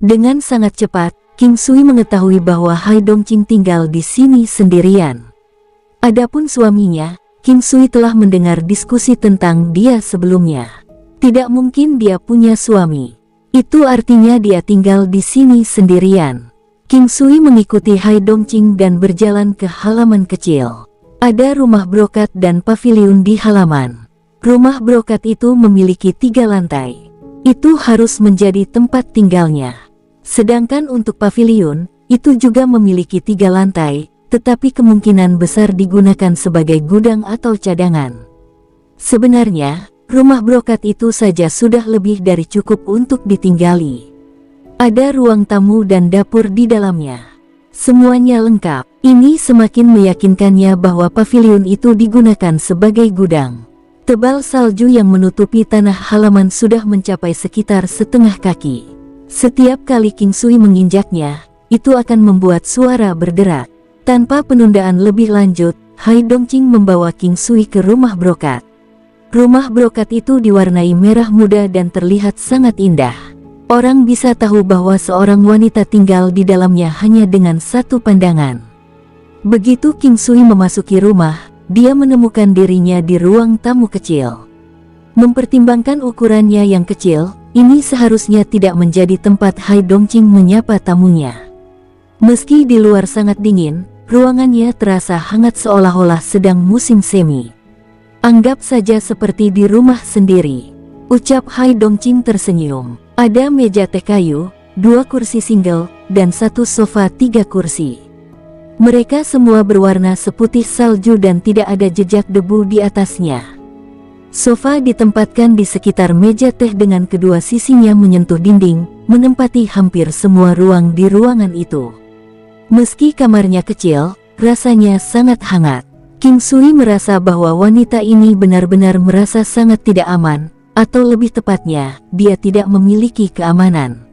Dengan sangat cepat, King Sui mengetahui bahwa Hai Dongqing tinggal di sini sendirian. Adapun suaminya, King Sui telah mendengar diskusi tentang dia sebelumnya. Tidak mungkin dia punya suami. Itu artinya dia tinggal di sini sendirian. King Sui mengikuti Hai Dongqing dan berjalan ke halaman kecil. Ada rumah brokat dan paviliun di halaman. Rumah brokat itu memiliki 3 lantai. Itu harus menjadi tempat tinggalnya. Sedangkan untuk paviliun, itu juga memiliki 3 lantai, tetapi kemungkinan besar digunakan sebagai gudang atau cadangan. Sebenarnya, rumah brokat itu saja sudah lebih dari cukup untuk ditinggali. Ada ruang tamu dan dapur di dalamnya. Semuanya lengkap. Ini semakin meyakinkannya bahwa paviliun itu digunakan sebagai gudang. Tebal salju yang menutupi tanah halaman sudah mencapai sekitar setengah kaki. Setiap kali King Sui menginjaknya, itu akan membuat suara berderak. Tanpa penundaan lebih lanjut, Hai Dongqing membawa King Sui ke rumah brokat. Rumah brokat itu diwarnai merah muda dan terlihat sangat indah. Orang bisa tahu bahwa seorang wanita tinggal di dalamnya hanya dengan satu pandangan. Begitu King Sui memasuki rumah, dia menemukan dirinya di ruang tamu kecil. Mempertimbangkan ukurannya yang kecil, ini seharusnya tidak menjadi tempat Hai Dongqing menyapa tamunya. Meski di luar sangat dingin, ruangannya terasa hangat seolah-olah sedang musim semi. Anggap saja seperti di rumah sendiri, ucap Hai Dongqing tersenyum. Ada meja teh kayu, 2 kursi single, dan 1 sofa 3 kursi. Mereka semua berwarna seputih salju dan tidak ada jejak debu di atasnya. Sofa ditempatkan di sekitar meja teh dengan kedua sisinya menyentuh dinding, menempati hampir semua ruang di ruangan itu. Meski kamarnya kecil, rasanya sangat hangat. King Sui merasa bahwa wanita ini benar-benar merasa sangat tidak aman, atau lebih tepatnya, dia tidak memiliki keamanan.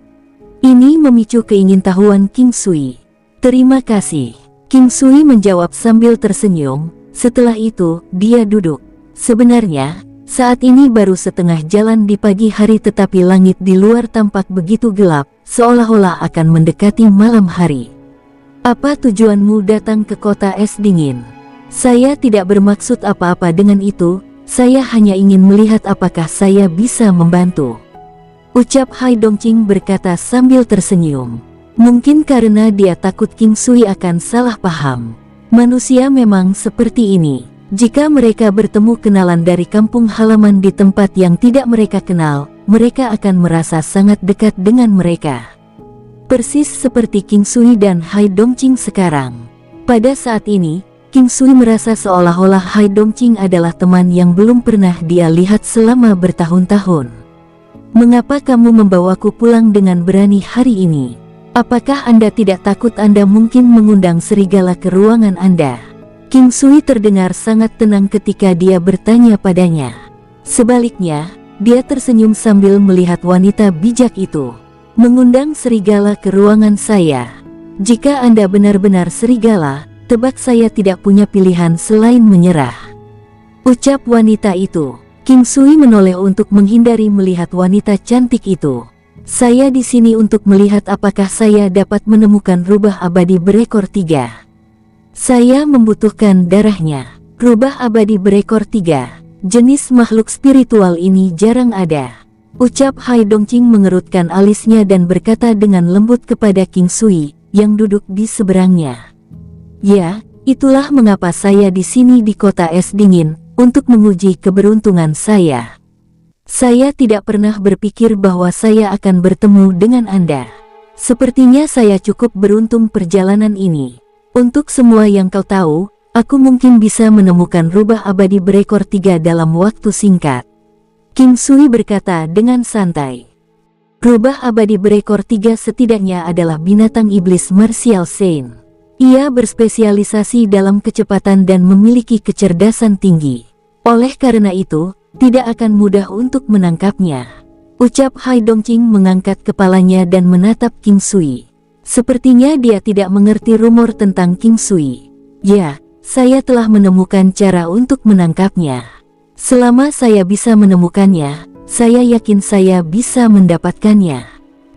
Ini memicu keingintahuan King Sui. Terima kasih. King Sui menjawab sambil tersenyum. Setelah itu, dia duduk. Sebenarnya, saat ini baru setengah jalan di pagi hari tetapi langit di luar tampak begitu gelap, seolah-olah akan mendekati malam hari. Apa tujuanmu datang ke kota es dingin? Saya tidak bermaksud apa-apa dengan itu. Saya hanya ingin melihat apakah saya bisa membantu, ucap Hai Dongqing berkata sambil tersenyum. Mungkin karena dia takut King Sui akan salah paham. Manusia memang seperti ini. Jika mereka bertemu kenalan dari kampung halaman di tempat yang tidak mereka kenal, mereka akan merasa sangat dekat dengan mereka. Persis seperti King Sui dan Hai Dongqing sekarang. Pada saat ini, King Sui merasa seolah-olah Hai Dongqing adalah teman yang belum pernah dia lihat selama bertahun-tahun. Mengapa kamu membawaku pulang dengan berani hari ini? Apakah Anda tidak takut Anda mungkin mengundang serigala ke ruangan Anda? King Sui terdengar sangat tenang ketika dia bertanya padanya. Sebaliknya, dia tersenyum sambil melihat wanita bijak itu. Mengundang serigala ke ruangan saya. Jika Anda benar-benar serigala, tebak saya tidak punya pilihan selain menyerah, ucap wanita itu. King Sui menoleh untuk menghindari melihat wanita cantik itu. Saya di sini untuk melihat apakah saya dapat menemukan rubah abadi berekor 3. Saya membutuhkan darahnya. Rubah abadi berekor 3. Jenis makhluk spiritual ini jarang ada, ucap Hai Dongqing mengerutkan alisnya dan berkata dengan lembut kepada King Sui, yang duduk di seberangnya. Ya, itulah mengapa saya di sini di kota es dingin, untuk menguji keberuntungan saya. Saya tidak pernah berpikir bahwa saya akan bertemu dengan Anda. Sepertinya saya cukup beruntung perjalanan ini. Untuk semua yang kau tahu, aku mungkin bisa menemukan rubah abadi berekor 3 dalam waktu singkat. King Sui berkata dengan santai. Rubah abadi berekor 3 setidaknya adalah binatang iblis martial saint. Ia berspesialisasi dalam kecepatan dan memiliki kecerdasan tinggi. Oleh karena itu, tidak akan mudah untuk menangkapnya, ucap Hai Dongqing mengangkat kepalanya dan menatap King Sui. Sepertinya dia tidak mengerti rumor tentang King Sui. Ya, saya telah menemukan cara untuk menangkapnya. Selama saya bisa menemukannya, saya yakin saya bisa mendapatkannya.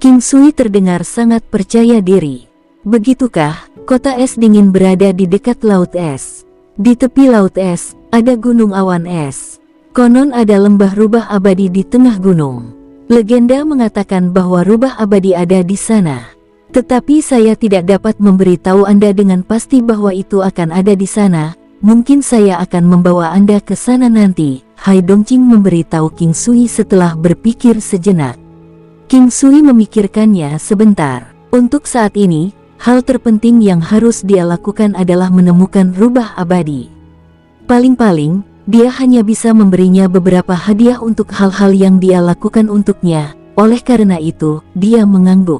King Sui terdengar sangat percaya diri. Begitukah? Kota es dingin berada di dekat laut es. Di tepi laut es, ada gunung awan es. Konon ada lembah rubah abadi di tengah gunung. Legenda mengatakan bahwa rubah abadi ada di sana. Tetapi saya tidak dapat memberitahu Anda dengan pasti bahwa itu akan ada di sana. Mungkin saya akan membawa Anda ke sana nanti, Hai Dongqing memberitahu King Sui setelah berpikir sejenak. King Sui memikirkannya sebentar. Untuk saat ini, hal terpenting yang harus dia lakukan adalah menemukan rubah abadi. Paling-paling, dia hanya bisa memberinya beberapa hadiah untuk hal-hal yang dia lakukan untuknya. Oleh karena itu, dia mengangguk.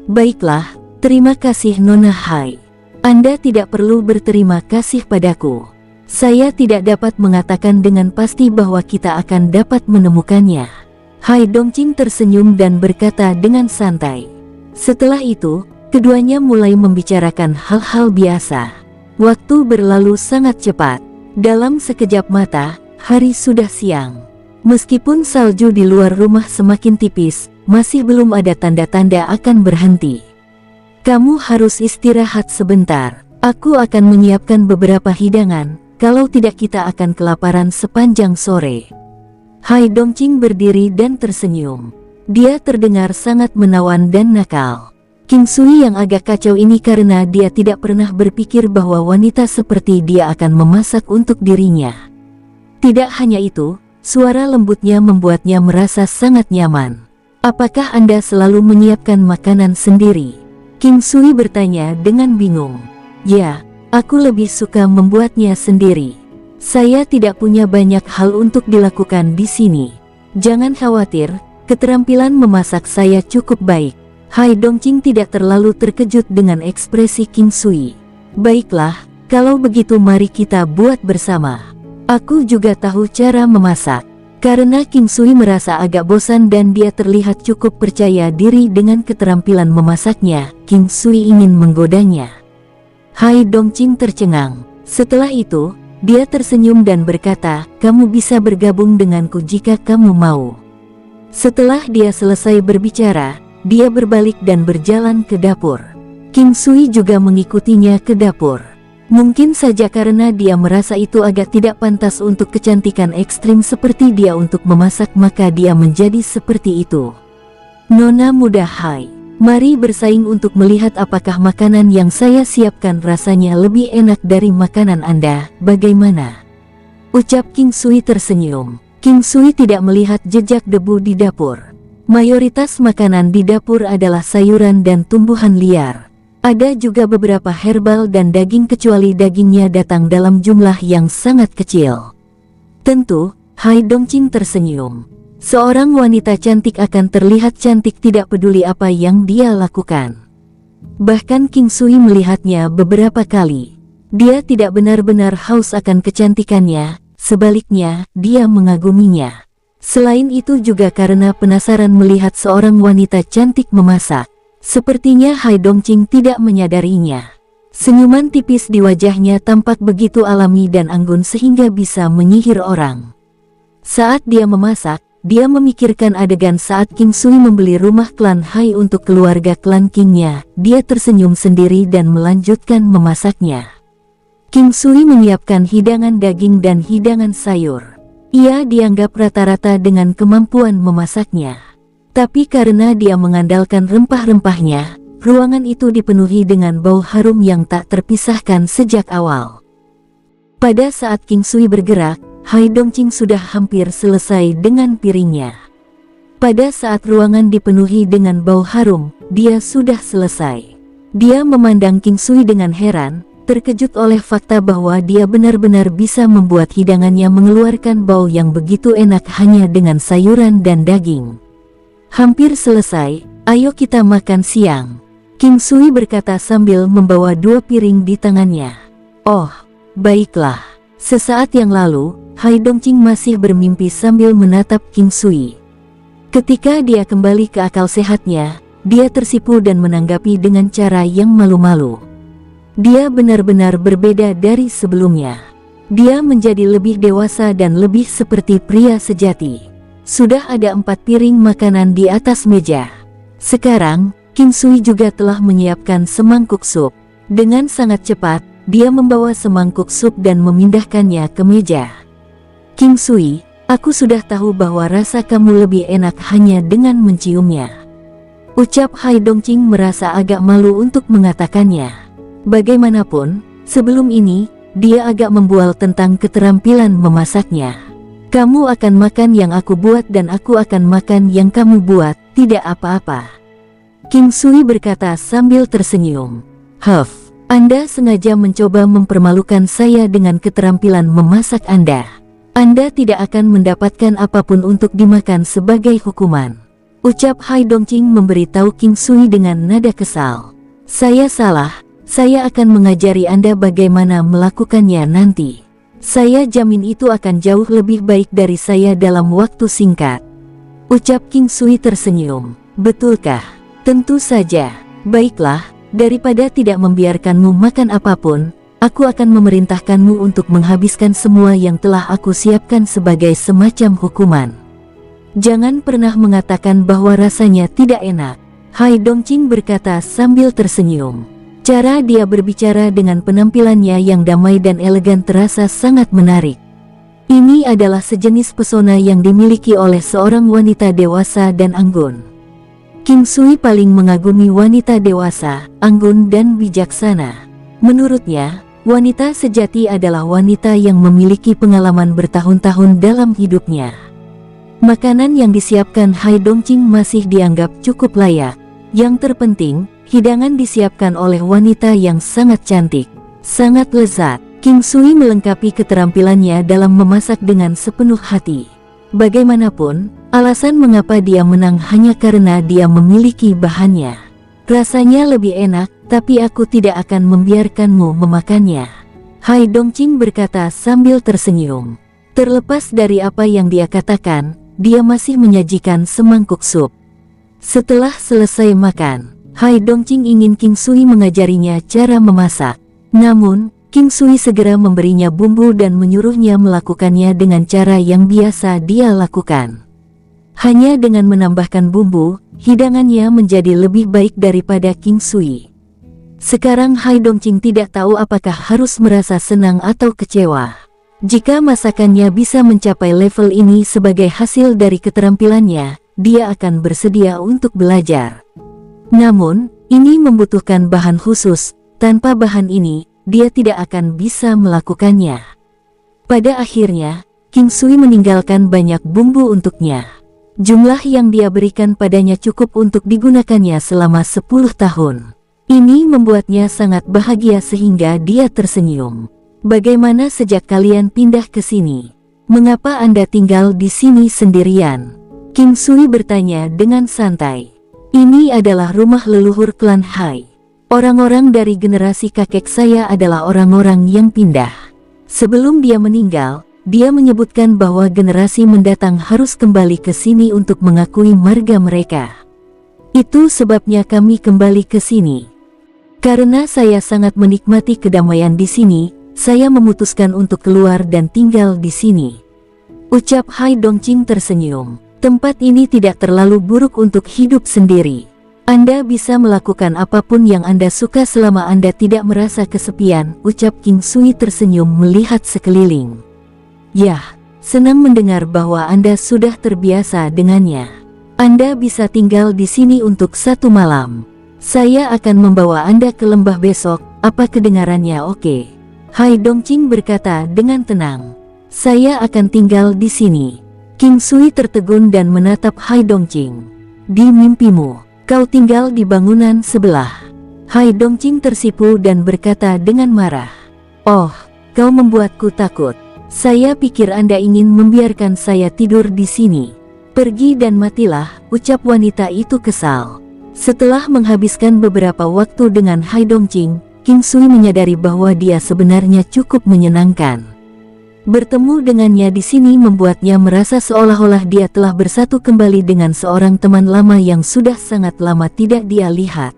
Baiklah, terima kasih Nona Hai. Anda tidak perlu berterima kasih padaku. Saya tidak dapat mengatakan dengan pasti bahwa kita akan dapat menemukannya. Hai Dongqing tersenyum dan berkata dengan santai. Setelah itu, keduanya mulai membicarakan hal-hal biasa. Waktu berlalu sangat cepat. Dalam sekejap mata, hari sudah siang. Meskipun salju di luar rumah semakin tipis, masih belum ada tanda-tanda akan berhenti. Kamu harus istirahat sebentar. Aku akan menyiapkan beberapa hidangan, kalau tidak kita akan kelaparan sepanjang sore. Hai Dongqing berdiri dan tersenyum. Dia terdengar sangat menawan dan nakal. King Sui yang agak kacau ini karena dia tidak pernah berpikir bahwa wanita seperti dia akan memasak untuk dirinya. Tidak hanya itu, suara lembutnya membuatnya merasa sangat nyaman. Apakah Anda selalu menyiapkan makanan sendiri? King Sui bertanya dengan bingung. Ya, aku lebih suka membuatnya sendiri. Saya tidak punya banyak hal untuk dilakukan di sini. Jangan khawatir, keterampilan memasak saya cukup baik. Hai Dongqing tidak terlalu terkejut dengan ekspresi King Sui. Baiklah, kalau begitu mari kita buat bersama. Aku juga tahu cara memasak. Karena King Sui merasa agak bosan dan dia terlihat cukup percaya diri dengan keterampilan memasaknya, King Sui ingin menggodanya. Hai Dongqing tercengang. Setelah itu, dia tersenyum dan berkata, kamu bisa bergabung denganku jika kamu mau. Setelah dia selesai berbicara, dia berbalik dan berjalan ke dapur. King Sui juga mengikutinya ke dapur. Mungkin saja karena dia merasa itu agak tidak pantas untuk kecantikan ekstrim seperti dia untuk memasak, maka dia menjadi seperti itu. Nona muda Hai, mari bersaing untuk melihat apakah makanan yang saya siapkan rasanya lebih enak dari makanan Anda, bagaimana? Ucap King Sui tersenyum. King Sui tidak melihat jejak debu di dapur. Mayoritas makanan di dapur adalah sayuran dan tumbuhan liar. Ada juga beberapa herbal dan daging kecuali dagingnya datang dalam jumlah yang sangat kecil. Tentu, Hai Dongqing tersenyum. Seorang wanita cantik akan terlihat cantik tidak peduli apa yang dia lakukan. Bahkan King Sui melihatnya beberapa kali. Dia tidak benar-benar haus akan kecantikannya, sebaliknya, dia mengaguminya. Selain itu juga karena penasaran melihat seorang wanita cantik memasak. Sepertinya Hai Dongqing tidak menyadarinya. Senyuman tipis di wajahnya tampak begitu alami dan anggun sehingga bisa menyihir orang. Saat dia memasak, dia memikirkan adegan saat King Sui membeli rumah klan Hai untuk keluarga klan Kingnya. Dia tersenyum sendiri dan melanjutkan memasaknya. King Sui menyiapkan hidangan daging dan hidangan sayur. Ia dianggap rata-rata dengan kemampuan memasaknya. Tapi karena dia mengandalkan rempah-rempahnya, ruangan itu dipenuhi dengan bau harum yang tak terpisahkan sejak awal. Pada saat King Sui bergerak, Hai Dongqing sudah hampir selesai dengan piringnya. Pada saat ruangan dipenuhi dengan bau harum, dia sudah selesai. Dia memandang King Sui dengan heran, terkejut oleh fakta bahwa dia benar-benar bisa membuat hidangannya mengeluarkan bau yang begitu enak hanya dengan sayuran dan daging. Hampir selesai, ayo kita makan siang. King Sui berkata sambil membawa 2 piring di tangannya. Oh, baiklah. Sesaat yang lalu, Hai Dongqing masih bermimpi sambil menatap King Sui. Ketika dia kembali ke akal sehatnya, dia tersipu dan menanggapi dengan cara yang malu-malu. Dia benar-benar berbeda dari sebelumnya. Dia menjadi lebih dewasa dan lebih seperti pria sejati. Sudah ada 4 piring makanan di atas meja. Sekarang, King Sui juga telah menyiapkan semangkuk sup. Dengan sangat cepat, dia membawa semangkuk sup dan memindahkannya ke meja. King Sui, aku sudah tahu bahwa rasa kamu lebih enak hanya dengan menciumnya. Ucap Hai Dongqing merasa agak malu untuk mengatakannya. Bagaimanapun, sebelum ini, dia agak membual tentang keterampilan memasaknya. Kamu akan makan yang aku buat dan aku akan makan yang kamu buat, tidak apa-apa. King Sui berkata sambil tersenyum. Huff, Anda sengaja mencoba mempermalukan saya dengan keterampilan memasak Anda. Anda tidak akan mendapatkan apapun untuk dimakan sebagai hukuman. Ucap Hai Dongqing memberitahu King Sui dengan nada kesal. Saya salah, saya akan mengajari Anda bagaimana melakukannya nanti. Saya jamin itu akan jauh lebih baik dari saya dalam waktu singkat. Ucap King Sui tersenyum. Betulkah? Tentu saja. Baiklah. Daripada tidak membiarkanmu makan apapun, aku akan memerintahkanmu untuk menghabiskan semua yang telah aku siapkan sebagai semacam hukuman. Jangan pernah mengatakan bahwa rasanya tidak enak. Hai Dongqing berkata sambil tersenyum. Cara dia berbicara dengan penampilannya yang damai dan elegan terasa sangat menarik. Ini adalah sejenis pesona yang dimiliki oleh seorang wanita dewasa dan anggun. King Sui paling mengagumi wanita dewasa, anggun dan bijaksana. Menurutnya, wanita sejati adalah wanita yang memiliki pengalaman bertahun-tahun dalam hidupnya. Makanan yang disiapkan Hai Dongqing masih dianggap cukup layak. Yang terpenting, hidangan disiapkan oleh wanita yang sangat cantik, sangat lezat. King Sui melengkapi keterampilannya dalam memasak dengan sepenuh hati. Bagaimanapun, alasan mengapa dia menang hanya karena dia memiliki bahannya. Rasanya lebih enak, tapi aku tidak akan membiarkanmu memakannya. Hai Dongqing berkata sambil tersenyum. Terlepas dari apa yang dia katakan, dia masih menyajikan semangkuk sup. Setelah selesai makan, Hai Dongqing ingin King Sui mengajarinya cara memasak. Namun, King Sui segera memberinya bumbu dan menyuruhnya melakukannya dengan cara yang biasa dia lakukan. Hanya dengan menambahkan bumbu, hidangannya menjadi lebih baik daripada King Sui. Sekarang Hai Dongqing tidak tahu apakah harus merasa senang atau kecewa. Jika masakannya bisa mencapai level ini sebagai hasil dari keterampilannya, dia akan bersedia untuk belajar. Namun, ini membutuhkan bahan khusus. Tanpa bahan ini, dia tidak akan bisa melakukannya. Pada akhirnya, King Sui meninggalkan banyak bumbu untuknya. Jumlah yang dia berikan padanya cukup untuk digunakannya selama 10 tahun. Ini membuatnya sangat bahagia sehingga dia tersenyum. Bagaimana sejak kalian pindah ke sini? Mengapa Anda tinggal di sini sendirian? King Sui bertanya dengan santai. Ini adalah rumah leluhur klan Hai. Orang-orang dari generasi kakek saya adalah orang-orang yang pindah. Sebelum dia meninggal, dia menyebutkan bahwa generasi mendatang harus kembali ke sini untuk mengakui marga mereka. Itu sebabnya kami kembali ke sini. Karena saya sangat menikmati kedamaian di sini, saya memutuskan untuk keluar dan tinggal di sini. Ucap Hai Dongqing tersenyum. Tempat ini tidak terlalu buruk untuk hidup sendiri. Anda bisa melakukan apapun yang Anda suka selama Anda tidak merasa kesepian, ucap King Sui tersenyum melihat sekeliling. Yah, senang mendengar bahwa Anda sudah terbiasa dengannya. Anda bisa tinggal di sini untuk 1 malam. Saya akan membawa Anda ke lembah besok, apa kedengarannya oke? Hai Dongqing berkata dengan tenang. Saya akan tinggal di sini. King Sui tertegun dan menatap Hai Dongqing. Di mimpimu, kau tinggal di bangunan sebelah. Hai Dongqing tersipu dan berkata dengan marah. Oh, kau membuatku takut. Saya pikir Anda ingin membiarkan saya tidur di sini. Pergi dan matilah, ucap wanita itu kesal. Setelah menghabiskan beberapa waktu dengan Hai Dongqing, King Sui menyadari bahwa dia sebenarnya cukup menyenangkan. Bertemu dengannya di sini membuatnya merasa seolah-olah dia telah bersatu kembali dengan seorang teman lama yang sudah sangat lama tidak dia lihat.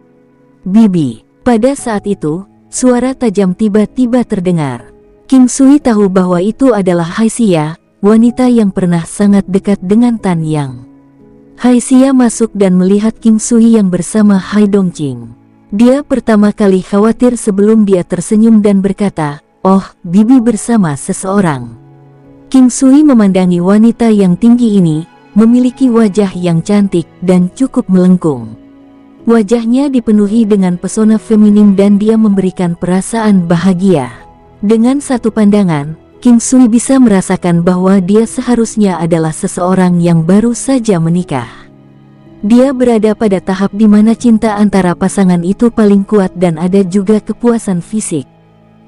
Bibi. Pada saat itu, suara tajam tiba-tiba terdengar. King Sui tahu bahwa itu adalah Hai Xia, wanita yang pernah sangat dekat dengan Tan Yang. Hai Xia masuk dan melihat King Sui yang bersama Hai Dongqing. Dia pertama kali khawatir sebelum dia tersenyum dan berkata, "Oh, bibi bersama seseorang." King Sui memandangi wanita yang tinggi ini, memiliki wajah yang cantik dan cukup melengkung. Wajahnya dipenuhi dengan pesona feminim dan dia memberikan perasaan bahagia. Dengan satu pandangan, King Sui bisa merasakan bahwa dia seharusnya adalah seseorang yang baru saja menikah. Dia berada pada tahap di mana cinta antara pasangan itu paling kuat dan ada juga kepuasan fisik.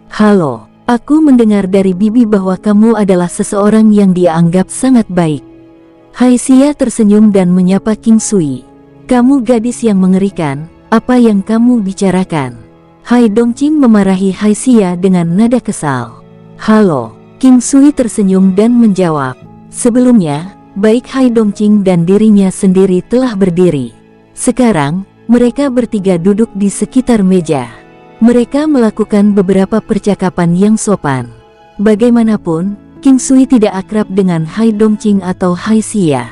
"Halo, aku mendengar dari bibi bahwa kamu adalah seseorang yang dia anggap sangat baik." Hai Xia tersenyum dan menyapa King Sui. "Kamu gadis yang mengerikan, apa yang kamu bicarakan?" Hai Dongqing memarahi Hai Xia dengan nada kesal. "Halo." King Sui tersenyum dan menjawab, "Sebelumnya, baik Hai Dongqing dan dirinya sendiri telah berdiri. Sekarang, mereka bertiga duduk di sekitar meja. Mereka melakukan beberapa percakapan yang sopan. Bagaimanapun, King Sui tidak akrab dengan Hai Dongqing atau Hai Xia.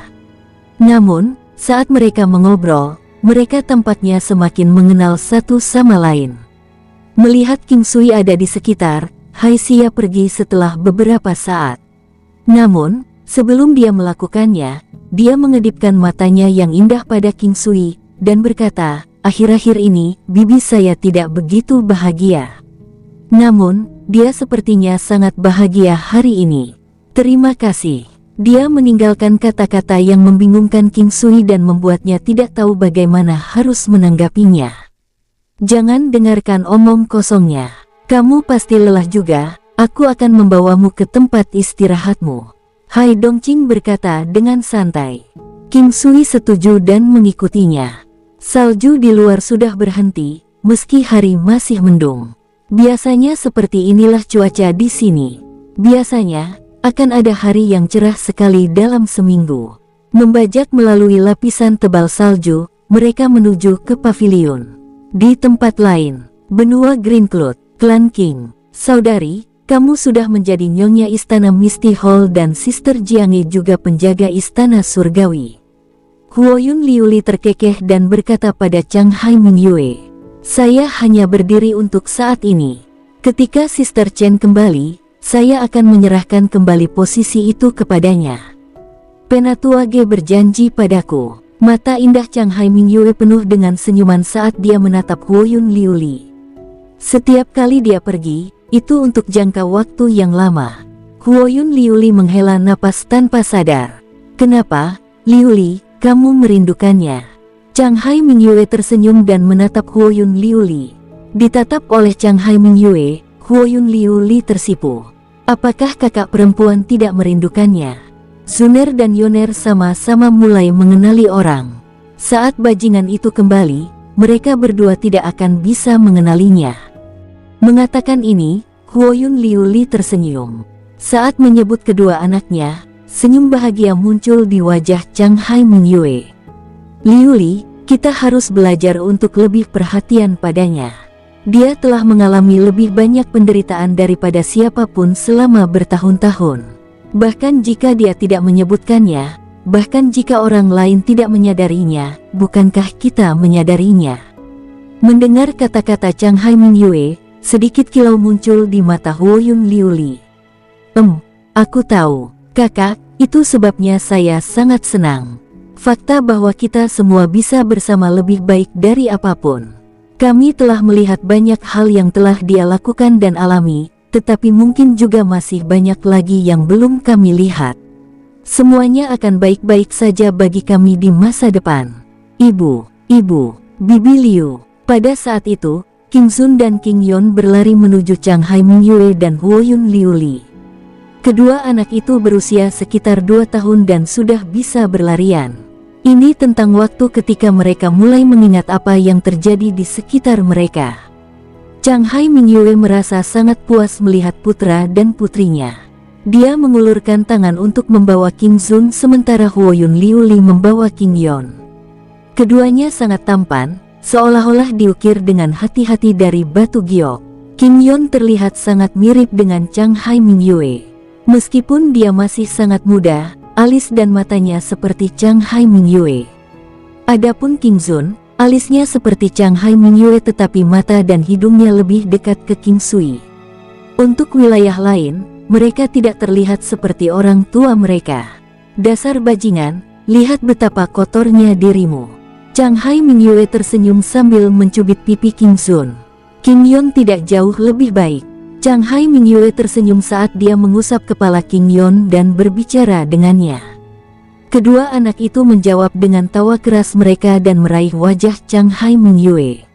Namun, saat mereka mengobrol, mereka tampaknya semakin mengenal satu sama lain. Melihat King Sui ada di sekitar, Hai Xia pergi setelah beberapa saat. Namun, sebelum dia melakukannya, dia mengedipkan matanya yang indah pada King Sui, dan berkata, "Akhir-akhir ini, bibi saya tidak begitu bahagia." Namun, dia sepertinya sangat bahagia hari ini. "Terima kasih." Dia meninggalkan kata-kata yang membingungkan King Sui dan membuatnya tidak tahu bagaimana harus menanggapinya. "Jangan dengarkan omong kosongnya. Kamu pasti lelah juga, aku akan membawamu ke tempat istirahatmu." Hai Dongqing berkata dengan santai. King Sui setuju dan mengikutinya. Salju di luar sudah berhenti, meski hari masih mendung. Biasanya seperti inilah cuaca di sini. Biasanya, akan ada hari yang cerah sekali dalam seminggu. Membajak melalui lapisan tebal salju, mereka menuju ke pavilion. Di tempat lain, benua Greencloud, klan King. "Saudari, kamu sudah menjadi nyonya istana Misty Hall dan Sister Jianghe juga penjaga istana surgawi." Huoyun Liuli terkekeh dan berkata pada Chang Hai Mingyue, "Saya hanya berdiri untuk saat ini. Ketika Sister Chen kembali, saya akan menyerahkan kembali posisi itu kepadanya." "Penatua Ge berjanji padaku." Mata indah Chang Hai Mingyue penuh dengan senyuman saat dia menatap Huoyun Liuli. Setiap kali dia pergi, itu untuk jangka waktu yang lama. Huoyun Liuli menghela napas tanpa sadar. "Kenapa, Liuli, kamu merindukannya?" Chang Hai Mingyue tersenyum dan menatap Huoyun Liuli. Ditatap oleh Chang Hai Mingyue, Huoyun Liuli tersipu. Apakah kakak perempuan tidak merindukannya? Zuner dan Yoner sama-sama mulai mengenali orang. Saat bajingan itu kembali, mereka berdua tidak akan bisa mengenalinya. Mengatakan ini, Huoyun Liuli tersenyum. Saat menyebut kedua anaknya, senyum bahagia muncul di wajah Chang Hai Mingyue. "Liuli, kita harus belajar untuk lebih perhatian padanya. Dia telah mengalami lebih banyak penderitaan daripada siapapun selama bertahun-tahun. Bahkan jika dia tidak menyebutkannya, bahkan jika orang lain tidak menyadarinya, bukankah kita menyadarinya?" Mendengar kata-kata Chang Hai Mingyue, sedikit kilau muncul di mata Huoyun Liuli. Aku tahu, kakak, itu sebabnya saya sangat senang. Fakta bahwa kita semua bisa bersama lebih baik dari apapun. Kami telah melihat banyak hal yang telah dia lakukan dan alami, tetapi mungkin juga masih banyak lagi yang belum kami lihat. Semuanya akan baik-baik saja bagi kami di masa depan. Ibu, Bibi Liu." Pada saat itu, King Sun dan King Yon berlari menuju Chang Hai Mingyue dan Huoyun Liuli. Kedua anak itu berusia sekitar 2 tahun dan sudah bisa berlarian. Ini tentang waktu ketika mereka mulai mengingat apa yang terjadi di sekitar mereka. Chang Hai Mingyue merasa sangat puas melihat putra dan putrinya. Dia mengulurkan tangan untuk membawa King Sun sementara Huoyun Liuli membawa King Yon. Keduanya sangat tampan, seolah-olah diukir dengan hati-hati dari batu giok. King Yon terlihat sangat mirip dengan Chang Hai Mingyue. Meskipun dia masih sangat muda, alis dan matanya seperti Chang Hai Mingyue. Adapun King Zun, alisnya seperti Chang Hai Mingyue tetapi mata dan hidungnya lebih dekat ke King Sui. Untuk wilayah lain, mereka tidak terlihat seperti orang tua mereka. Dasar bajingan, lihat betapa kotornya dirimu. Chang Hai Mingyue tersenyum sambil mencubit pipi King Zun. King Yon tidak jauh lebih baik. Chang Hai Mingyue tersenyum saat dia mengusap kepala King Yon dan berbicara dengannya. Kedua anak itu menjawab dengan tawa keras mereka dan meraih wajah Chang Hai Mingyue.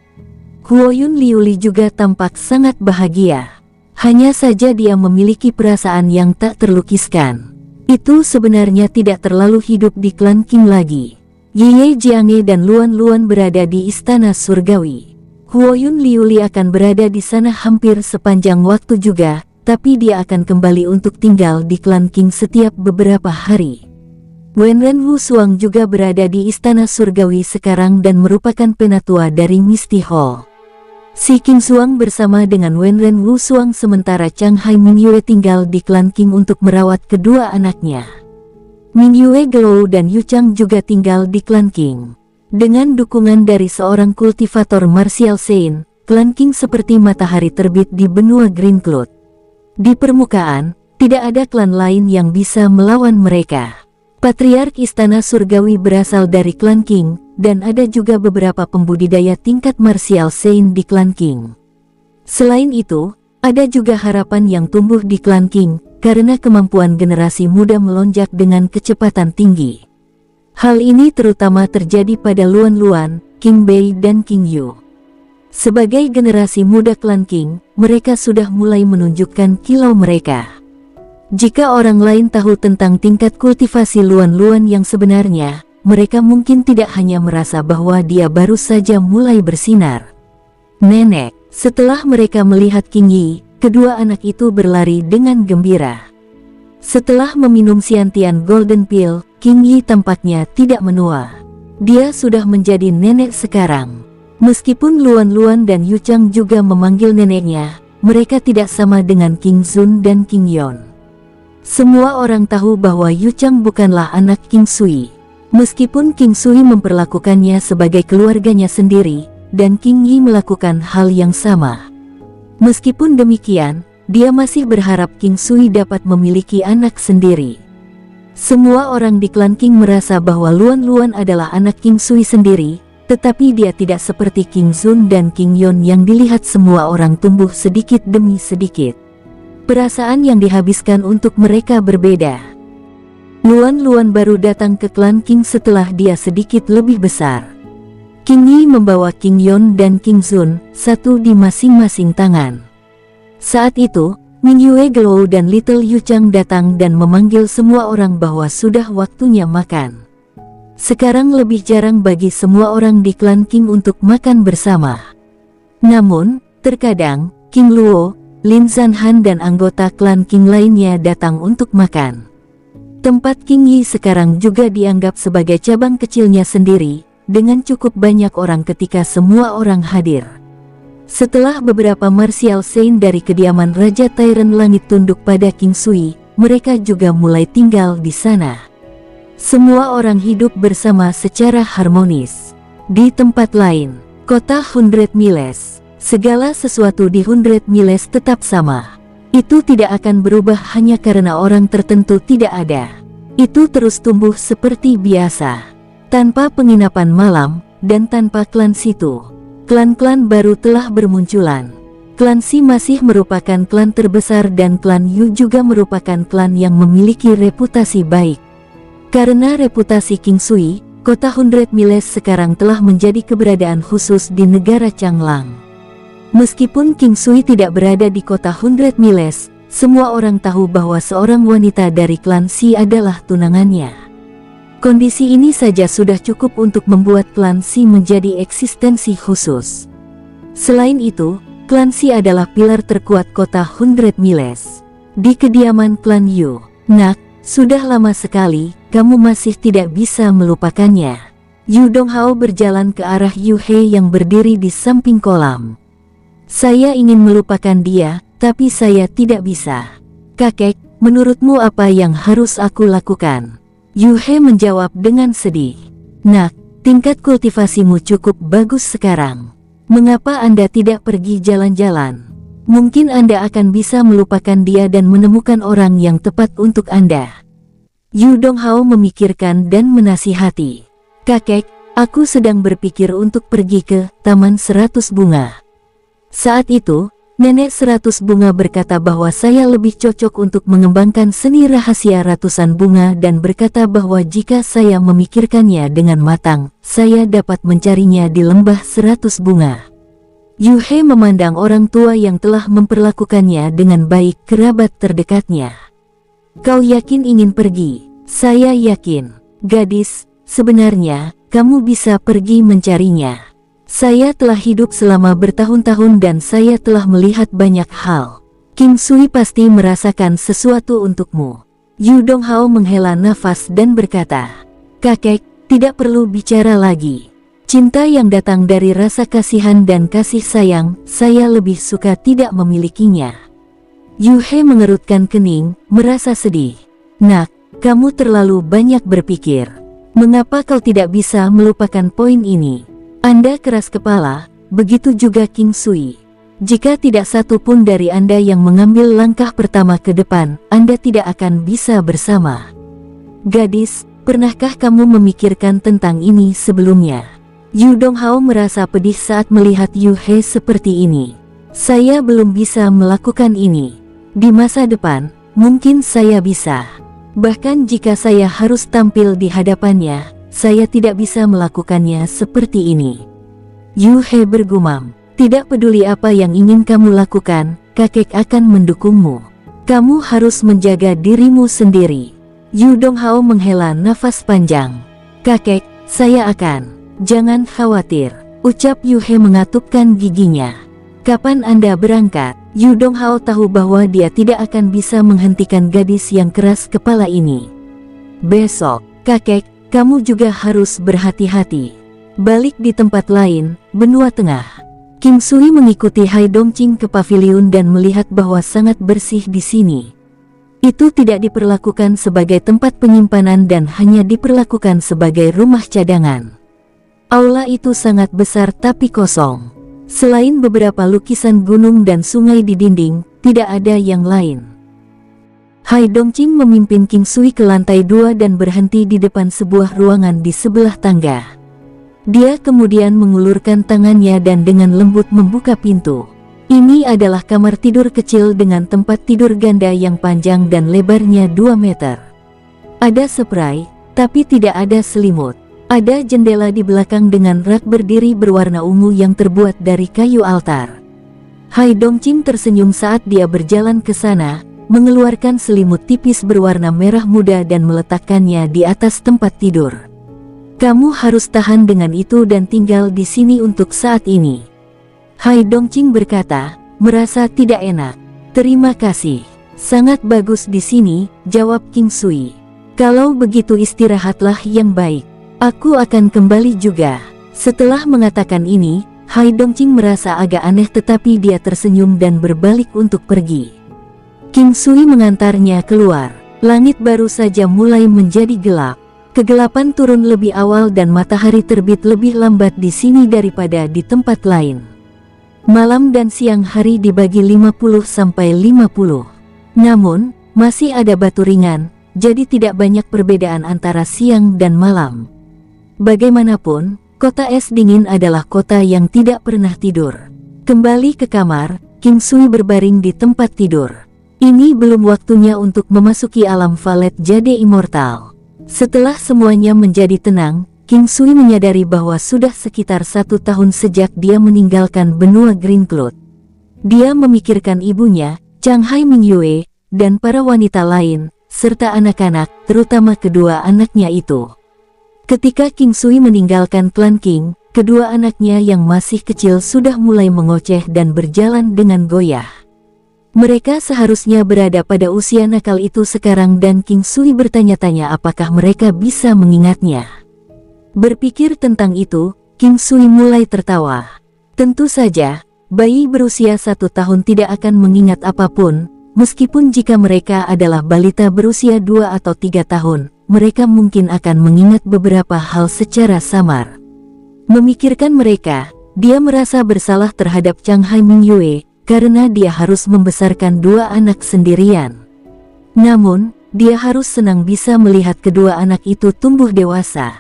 Huoyun Liuli juga tampak sangat bahagia. Hanya saja dia memiliki perasaan yang tak terlukiskan. Itu sebenarnya tidak terlalu hidup di klan Qing lagi. Ye Jiange dan Luan Luan berada di istana surgawi. Huoyun Liuli akan berada di sana hampir sepanjang waktu juga, tapi dia akan kembali untuk tinggal di klan Qing setiap beberapa hari. Wenren Wusuang juga berada di istana surgawi sekarang dan merupakan penatua dari Misty Hall. Si King Suang bersama dengan Wenren Wusuang sementara Chang Hai Mingyue tinggal di klan Qing untuk merawat kedua anaknya. Mingyue Gelou dan Yu Chang juga tinggal di klan Qing. Dengan dukungan dari seorang kultivator martial Sein, klan Qing seperti matahari terbit di benua Green Cloud. Di permukaan, tidak ada klan lain yang bisa melawan mereka. Patriark Istana Surgawi berasal dari klan Qing, dan ada juga beberapa pembudidaya tingkat martial Sein di klan Qing. Selain itu, ada juga harapan yang tumbuh di klan Qing, karena kemampuan generasi muda melonjak dengan kecepatan tinggi. Hal ini terutama terjadi pada Luan Luan, King Bei dan King Yu. Sebagai generasi muda klan Qing, mereka sudah mulai menunjukkan kilau mereka. Jika orang lain tahu tentang tingkat kultivasi Luan Luan yang sebenarnya, mereka mungkin tidak hanya merasa bahwa dia baru saja mulai bersinar. Nenek, setelah mereka melihat King Yi, kedua anak itu berlari dengan gembira. Setelah meminum Xiantian Golden Pill, King Yi tampaknya tidak menua. Dia sudah menjadi nenek sekarang. Meskipun Luan Luan dan Yu Chang juga memanggil neneknya, mereka tidak sama dengan King Zun dan King Yon. Semua orang tahu bahwa Yu Chang bukanlah anak King Sui. Meskipun King Sui memperlakukannya sebagai keluarganya sendiri, dan King Yi melakukan hal yang sama. Meskipun demikian, dia masih berharap King Sui dapat memiliki anak sendiri. Semua orang di klan Qing merasa bahwa Luan Luan adalah anak King Sui sendiri, tetapi dia tidak seperti King Zun dan King Yon yang dilihat semua orang tumbuh sedikit demi sedikit. Perasaan yang dihabiskan untuk mereka berbeda. Luan Luan baru datang ke klan Qing setelah dia sedikit lebih besar. King Yi membawa King Yon dan King Zun, satu di masing-masing tangan. Saat itu, Mingyue Gelou dan Little Yu Chang datang dan memanggil semua orang bahwa sudah waktunya makan. Sekarang lebih jarang bagi semua orang di klan Qing untuk makan bersama. Namun, terkadang, King Luo, Lin Zanhan dan anggota klan Qing lainnya datang untuk makan. Tempat King Yi sekarang juga dianggap sebagai cabang kecilnya sendiri, dengan cukup banyak orang ketika semua orang hadir. Setelah beberapa martial Sein dari kediaman Raja Tyrant Langit tunduk pada King Sui, mereka juga mulai tinggal di sana. Semua orang hidup bersama secara harmonis. Di tempat lain, kota 100 Miles. Segala sesuatu di 100 Miles tetap sama. Itu tidak akan berubah hanya karena orang tertentu tidak ada. Itu terus tumbuh seperti biasa. Tanpa penginapan malam, dan tanpa klan situ. Klan-klan baru telah bermunculan. Klan Si masih merupakan klan terbesar dan klan Yu juga merupakan klan yang memiliki reputasi baik. Karena reputasi King Sui, kota 100 Miles sekarang telah menjadi keberadaan khusus di negara Changlang. Meskipun King Sui tidak berada di kota 100 Miles, semua orang tahu bahwa seorang wanita dari klan Si adalah tunangannya. Kondisi ini saja sudah cukup untuk membuat klan Si menjadi eksistensi khusus. Selain itu, klan Si adalah pilar terkuat kota 100 Miles. Di kediaman klan Yu, Nak, sudah lama sekali, kamu masih tidak bisa melupakannya. Yu Donghao berjalan ke arah Yu Hei yang berdiri di samping kolam. Saya ingin melupakan dia, tapi saya tidak bisa. Kakek, menurutmu apa yang harus aku lakukan? Yu He menjawab dengan sedih. Nak, tingkat kultivasimu cukup bagus sekarang. Mengapa Anda tidak pergi jalan-jalan? Mungkin Anda akan bisa melupakan dia dan menemukan orang yang tepat untuk Anda. Yu Donghao memikirkan dan menasihati. Kakek, aku sedang berpikir untuk pergi ke Taman 100 Bunga. Saat itu, Nenek 100 Bunga berkata bahwa saya lebih cocok untuk mengembangkan seni rahasia ratusan bunga dan berkata bahwa jika saya memikirkannya dengan matang, saya dapat mencarinya di lembah 100 bunga. Yu He memandang orang tua yang telah memperlakukannya dengan baik, kerabat terdekatnya. Kau yakin ingin pergi? Saya yakin. Gadis, sebenarnya, kamu bisa pergi mencarinya. Saya telah hidup selama bertahun-tahun dan saya telah melihat banyak hal. King Sui pasti merasakan sesuatu untukmu. Yu Donghao menghela nafas dan berkata, Kakek, tidak perlu bicara lagi. Cinta yang datang dari rasa kasihan dan kasih sayang, saya lebih suka tidak memilikinya. Yu He mengerutkan kening, merasa sedih. Nak, kamu terlalu banyak berpikir. Mengapa kau tidak bisa melupakan poin ini? Anda keras kepala, begitu juga King Sui. Jika tidak satu pun dari Anda yang mengambil langkah pertama ke depan, Anda tidak akan bisa bersama. Gadis, pernahkah kamu memikirkan tentang ini sebelumnya? Yu Donghao merasa pedih saat melihat Yu He seperti ini. Saya belum bisa melakukan ini. Di masa depan, mungkin saya bisa. Bahkan jika saya harus tampil di hadapannya, saya tidak bisa melakukannya seperti ini. Yu He bergumam, tidak peduli apa yang ingin kamu lakukan, kakek akan mendukungmu. Kamu harus menjaga dirimu sendiri. Yu Donghao menghela nafas panjang. Kakek, saya akan. Jangan khawatir, ucap Yu He mengatupkan giginya. Kapan Anda berangkat? Yu Donghao tahu bahwa dia tidak akan bisa menghentikan gadis yang keras kepala ini. Besok, kakek, kamu juga harus berhati-hati. Balik di tempat lain, benua tengah. King Sui mengikuti Hai Dongqing ke paviliun dan melihat bahwa sangat bersih di sini. Itu tidak diperlakukan sebagai tempat penyimpanan dan hanya diperlakukan sebagai rumah cadangan. Aula itu sangat besar tapi kosong. Selain beberapa lukisan gunung dan sungai di dinding, tidak ada yang lain. Hai Dongqing memimpin King Sui ke lantai 2 dan berhenti di depan sebuah ruangan di sebelah tangga. Dia kemudian mengulurkan tangannya dan dengan lembut membuka pintu. Ini adalah kamar tidur kecil dengan tempat tidur ganda yang panjang dan lebarnya 2 meter. Ada spray, tapi tidak ada selimut. Ada jendela di belakang dengan rak berdiri berwarna ungu yang terbuat dari kayu altar. Hai Dongqing tersenyum saat dia berjalan ke sana, mengeluarkan selimut tipis berwarna merah muda dan meletakkannya di atas tempat tidur. Kamu harus tahan dengan itu dan tinggal di sini untuk saat ini. Hai Dongqing berkata, merasa tidak enak. Terima kasih. Sangat bagus di sini, jawab King Sui. Kalau begitu istirahatlah yang baik. Aku akan kembali juga. Setelah mengatakan ini, Hai Dongqing merasa agak aneh tetapi dia tersenyum dan berbalik untuk pergi. King Sui mengantarnya keluar. Langit baru saja mulai menjadi gelap. Kegelapan turun lebih awal dan matahari terbit lebih lambat di sini daripada di tempat lain. Malam dan siang hari dibagi 50-50. Namun, masih ada batu ringan, jadi tidak banyak perbedaan antara siang dan malam. Bagaimanapun, kota es dingin adalah kota yang tidak pernah tidur. Kembali ke kamar, King Sui berbaring di tempat tidur. Ini belum waktunya untuk memasuki alam valet jade immortal. Setelah semuanya menjadi tenang, King Sui menyadari bahwa sudah sekitar 1 tahun sejak dia meninggalkan benua Green Cloud. Dia memikirkan ibunya, Changhai Mingyue, dan para wanita lain, serta anak-anak, terutama kedua anaknya itu. Ketika King Sui meninggalkan klan King, kedua anaknya yang masih kecil sudah mulai mengoceh dan berjalan dengan goyah. Mereka seharusnya berada pada usia nakal itu sekarang dan King Sui bertanya-tanya apakah mereka bisa mengingatnya. Berpikir tentang itu, King Sui mulai tertawa. Tentu saja, bayi berusia 1 tahun tidak akan mengingat apapun, meskipun jika mereka adalah balita berusia 2 atau 3 tahun, mereka mungkin akan mengingat beberapa hal secara samar. Memikirkan mereka, dia merasa bersalah terhadap Chang Hai Mingyue karena dia harus membesarkan dua anak sendirian. Namun, dia harus senang bisa melihat kedua anak itu tumbuh dewasa.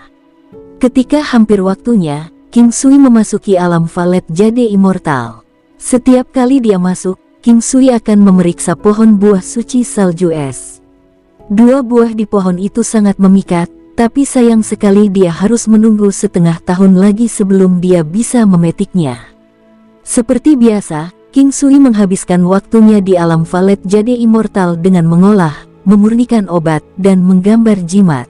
Ketika hampir waktunya, King Sui memasuki alam Valet Jade Immortal. Setiap kali dia masuk, King Sui akan memeriksa pohon buah suci salju es. Dua buah di pohon itu sangat memikat, tapi sayang sekali dia harus menunggu setengah tahun lagi sebelum dia bisa memetiknya. Seperti biasa, King Sui menghabiskan waktunya di alam Valet Jade Immortal dengan mengolah, memurnikan obat, dan menggambar jimat.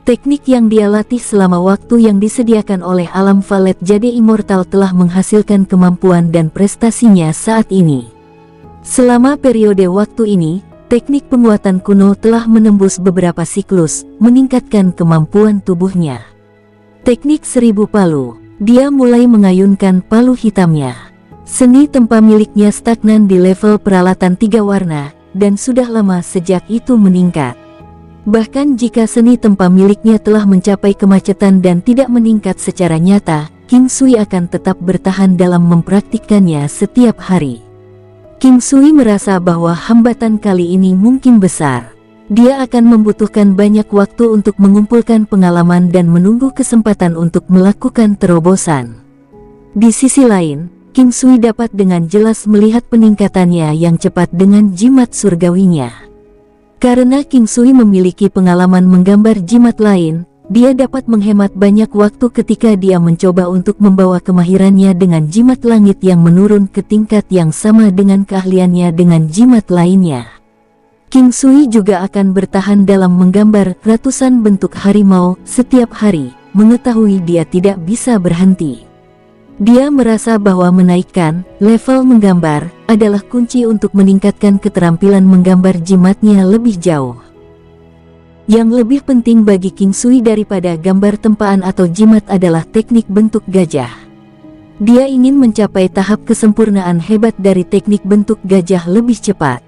Teknik yang dia latih selama waktu yang disediakan oleh alam Valet Jade Immortal telah menghasilkan kemampuan dan prestasinya saat ini. Selama periode waktu ini, teknik penguatan kuno telah menembus beberapa siklus, meningkatkan kemampuan tubuhnya. Teknik 1000 palu, dia mulai mengayunkan palu hitamnya. Seni tempa miliknya stagnan di level peralatan 3 warna, dan sudah lama sejak itu meningkat. Bahkan jika seni tempa miliknya telah mencapai kemacetan dan tidak meningkat secara nyata, King Sui akan tetap bertahan dalam mempraktikkannya setiap hari. King Sui merasa bahwa hambatan kali ini mungkin besar. Dia akan membutuhkan banyak waktu untuk mengumpulkan pengalaman dan menunggu kesempatan untuk melakukan terobosan. Di sisi lain, King Sui dapat dengan jelas melihat peningkatannya yang cepat dengan jimat surgawinya. Karena King Sui memiliki pengalaman menggambar jimat lain, dia dapat menghemat banyak waktu ketika dia mencoba untuk membawa kemahirannya dengan jimat langit yang menurun ke tingkat yang sama dengan keahliannya dengan jimat lainnya. King Sui juga akan bertahan dalam menggambar ratusan bentuk harimau setiap hari, mengetahui dia tidak bisa berhenti. Dia merasa bahwa menaikkan level menggambar adalah kunci untuk meningkatkan keterampilan menggambar jimatnya lebih jauh. Yang lebih penting bagi King Sui daripada gambar tempaan atau jimat adalah teknik bentuk gajah. Dia ingin mencapai tahap kesempurnaan hebat dari teknik bentuk gajah lebih cepat.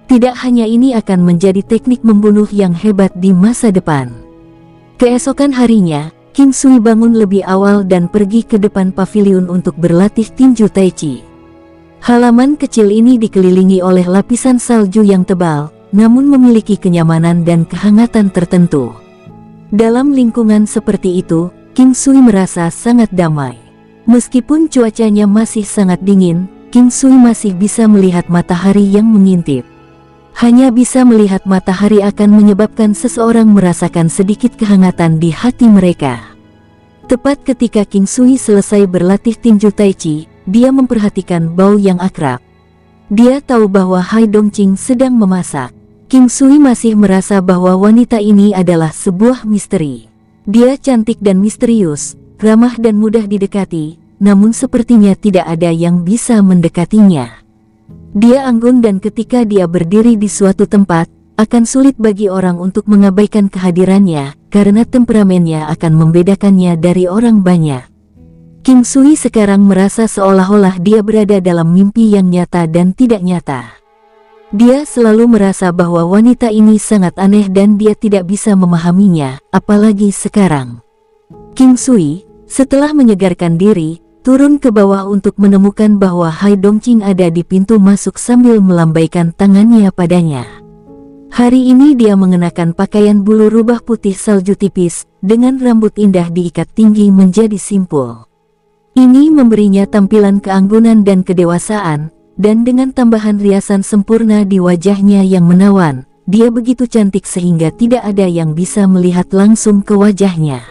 Tidak hanya ini akan menjadi teknik membunuh yang hebat di masa depan. Keesokan harinya, King Sui bangun lebih awal dan pergi ke depan paviliun untuk berlatih tinju Tai Chi. Halaman kecil ini dikelilingi oleh lapisan salju yang tebal, namun memiliki kenyamanan dan kehangatan tertentu. Dalam lingkungan seperti itu, King Sui merasa sangat damai. Meskipun cuacanya masih sangat dingin, King Sui masih bisa melihat matahari yang mengintip. Hanya bisa melihat matahari akan menyebabkan seseorang merasakan sedikit kehangatan di hati mereka. Tepat ketika King Sui selesai berlatih tinju Tai Chi, dia memperhatikan bau yang akrab. Dia tahu bahwa Hai Dongqing sedang memasak. King Sui masih merasa bahwa wanita ini adalah sebuah misteri. Dia cantik dan misterius, ramah dan mudah didekati, namun sepertinya tidak ada yang bisa mendekatinya. Dia anggun dan ketika dia berdiri di suatu tempat, akan sulit bagi orang untuk mengabaikan kehadirannya, karena temperamennya akan membedakannya dari orang banyak. King Sui sekarang merasa seolah-olah dia berada dalam mimpi yang nyata dan tidak nyata. Dia selalu merasa bahwa wanita ini sangat aneh dan dia tidak bisa memahaminya, apalagi sekarang. King Sui, setelah menyegarkan diri, turun ke bawah untuk menemukan bahwa Hai Dongqing ada di pintu masuk sambil melambaikan tangannya padanya. Hari ini dia mengenakan pakaian bulu rubah putih salju tipis, dengan rambut indah diikat tinggi menjadi simpul. Ini memberinya tampilan keanggunan dan kedewasaan, dan dengan tambahan riasan sempurna di wajahnya yang menawan, dia begitu cantik sehingga tidak ada yang bisa melihat langsung ke wajahnya.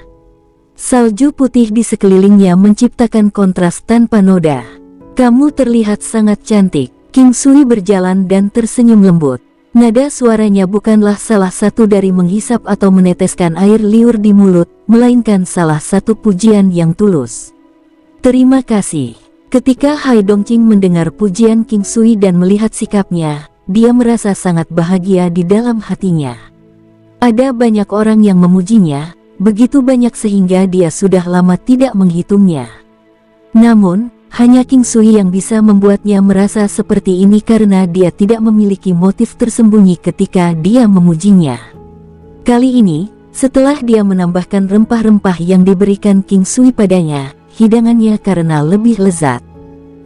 Salju putih di sekelilingnya menciptakan kontras tanpa noda. "Kamu terlihat sangat cantik." King Sui berjalan dan tersenyum lembut. Nada suaranya bukanlah salah satu dari menghisap atau meneteskan air liur di mulut, melainkan salah satu pujian yang tulus. "Terima kasih." Ketika Hai Dongqing mendengar pujian King Sui dan melihat sikapnya, dia merasa sangat bahagia di dalam hatinya. Ada banyak orang yang memujinya, begitu banyak sehingga dia sudah lama tidak menghitungnya. Namun, hanya King Sui yang bisa membuatnya merasa seperti ini karena dia tidak memiliki motif tersembunyi ketika dia memujinya. Kali ini, Setelah dia menambahkan rempah-rempah yang diberikan King Sui padanya, hidangannya karena lebih lezat.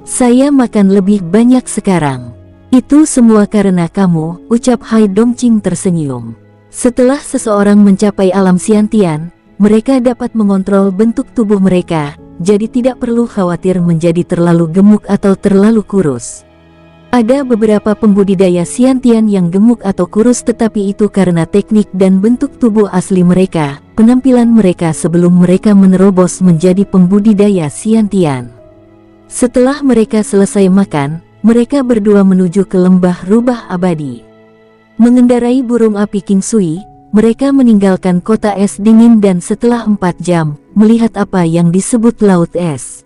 Saya makan lebih banyak sekarang. Itu semua karena kamu, ucap Hai Dongqing tersenyum. Setelah seseorang mencapai alam Xiantian, mereka dapat mengontrol bentuk tubuh mereka, jadi tidak perlu khawatir menjadi terlalu gemuk atau terlalu kurus. Ada beberapa pembudidaya Xiantian yang gemuk atau kurus, tetapi itu karena teknik dan bentuk tubuh asli mereka, penampilan mereka sebelum mereka menerobos menjadi pembudidaya Xiantian. Setelah mereka selesai makan, mereka berdua menuju ke lembah rubah abadi. Mengendarai burung api King Sui, mereka meninggalkan kota es dingin dan setelah 4 jam, melihat apa yang disebut laut es.